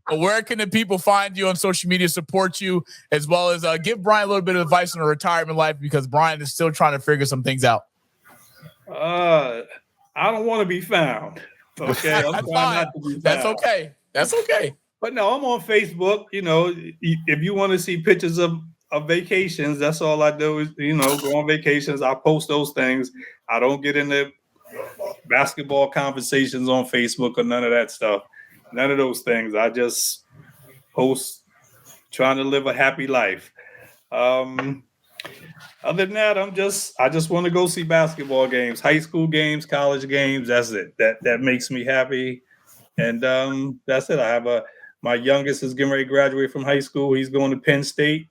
but where can the people find you on social media, support you, as well as give Brian a little bit of advice on a retirement life, because Brian is still trying to figure some things out. I don't want to be found. Okay, That's fine. That's okay. That's okay. But no, I'm on Facebook. If you want to see pictures of vacations, that's all I do is, go on vacations. I post those things. I don't get into basketball conversations on Facebook or none of that stuff. None of those things. I just post trying to live a happy life. Other than that, I just want to go see basketball games, high school games, college games. That's it. That makes me happy. And that's it. My youngest is getting ready to graduate from high school. He's going to Penn State.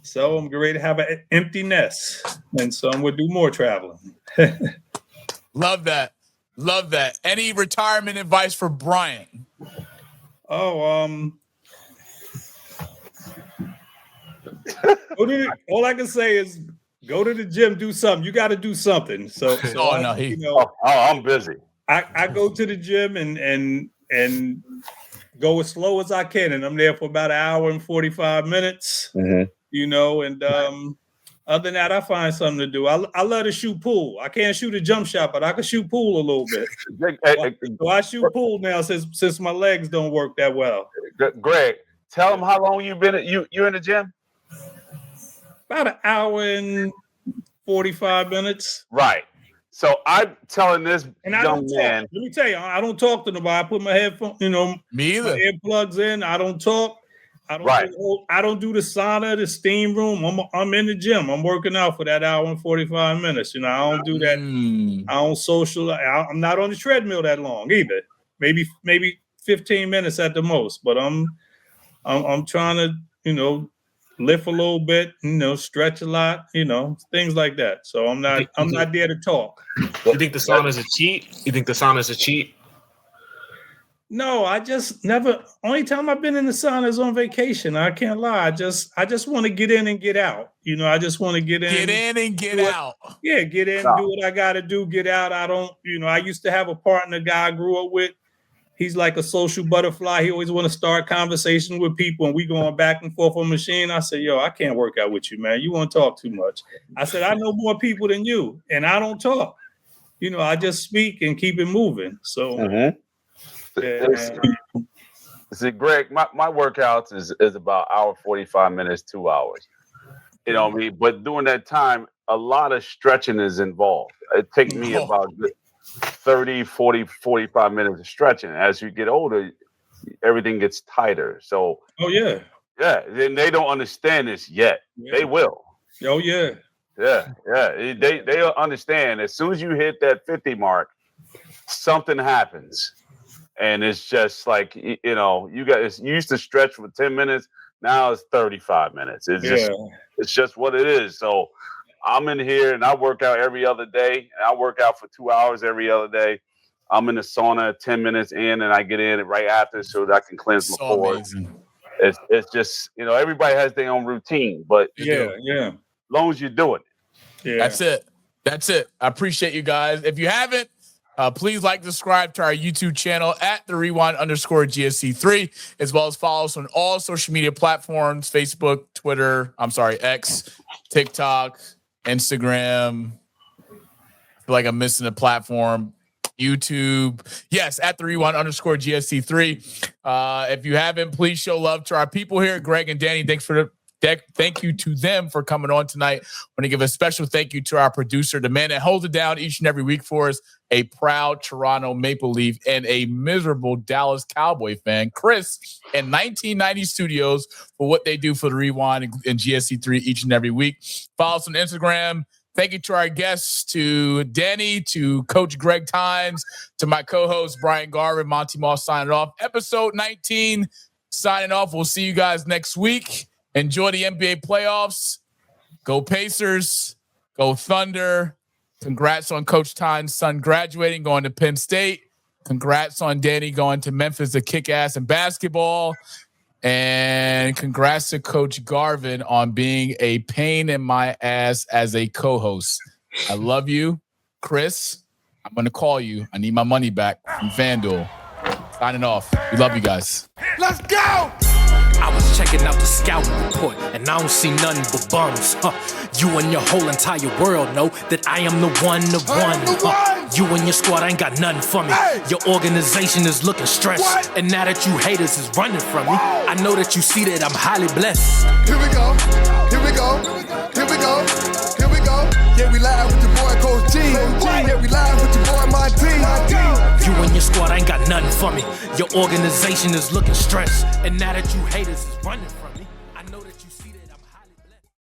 So I'm ready to have an empty nest. And so I'm going to do more traveling. Love that. Any retirement advice for Brian? All I can say is go to the gym, do something. You got to do something. So I'm busy. I go to the gym and go as slow as I can, and I'm there for about an hour and 45 minutes. Mm-hmm. And other than that, I find something to do. I love to shoot pool. I can't shoot a jump shot, but I can shoot pool a little bit. So I shoot pool now since my legs don't work that well. Greg, tell them how long you're in the gym. About an hour and 45 minutes. Right. So I'm telling this young man. Let me tell you, I don't talk to nobody. I put my headphones, Me either. My earplugs in. I don't talk. I don't do the sauna, the steam room. I'm in the gym. I'm working out for that hour and 45 minutes. I don't do that. I don't social. I'm not on the treadmill that long either. Maybe 15 minutes at the most. But I'm trying to lift a little bit. Stretch a lot. Things like that. So I'm not there to talk. You think the sauna is a cheat? No, I just never. Only time I've been in the sauna is on vacation. I can't lie. I just want to get in and get out. I just want to get in. Get in and get out. Yeah, get in, do what I got to do, get out. I don't. I used to have a partner guy I grew up with. he's like a social butterfly. He always want to start conversation with people, and we going back and forth on machine. I said, yo, I can't work out with you, man. You want to talk too much. I said, I know more people than you, and I don't talk. I just speak and keep it moving. So, See, Greg, my workouts is about hour 45 minutes, 2 hours. You know what I mean? But during that time, a lot of stretching is involved. It takes me about 30, 40, 45 minutes of stretching. As you get older, everything gets tighter. So, yeah, and they don't understand this yet. Yeah. They will. Oh, yeah. Yeah. They understand as soon as you hit that 50 mark, something happens. And it's just like, you used to stretch for 10 minutes. Now it's 35 minutes. It's just what it is. So I'm in here and I work out every other day. And I work out for 2 hours every other day. I'm in the sauna 10 minutes in and I get in right after so that I can cleanse my pores. It's just, everybody has their own routine, but as long as you're doing it. Yeah. That's it. I appreciate you guys. If you haven't, please subscribe to our YouTube channel at the Rewind_GSC3, as well as follow us on all social media platforms, Facebook, Twitter, X, TikTok, Instagram. I feel like I'm missing a platform. YouTube. Yes, at the Rewind_GSC3. If you haven't, please show love to our people here, Greg and Danny. Thank you to them for coming on tonight. I want to give a special thank you to our producer, the man that holds it down each and every week for us, a proud Toronto Maple Leaf and a miserable Dallas Cowboy fan, Chris, in 1990 Studios, for what they do for the Rewind and GSC3 each and every week. Follow us on Instagram. Thank you to our guests, to Danny, to Coach Greg Tynes, to my co-host, Brian Garvin, Monty Moss signing off. Episode 19 signing off. We'll see you guys next week. Enjoy the NBA playoffs. Go Pacers. Go Thunder. Congrats on Coach Tynes' son graduating, going to Penn State. Congrats on Danny going to Memphis to kick ass in basketball. And congrats to Coach Garvin on being a pain in my ass as a co-host. I love you. Chris, I'm going to call you. I need my money back from FanDuel. Signing off. We love you guys. Let's go! I was checking out the scouting report, and I don't see nothing but bums. You and your whole entire world know that I am the one. You and your squad ain't got nothing for me. Your organization is looking stressed, and now that you haters is running from me, I know that you see that I'm highly blessed. Here we go. Yeah, we live with your boy Coach G. Yeah, we live with your boy Monty. You and your squad ain't got nothing for me. Your organization is looking stressed, and now that you haters is running from me.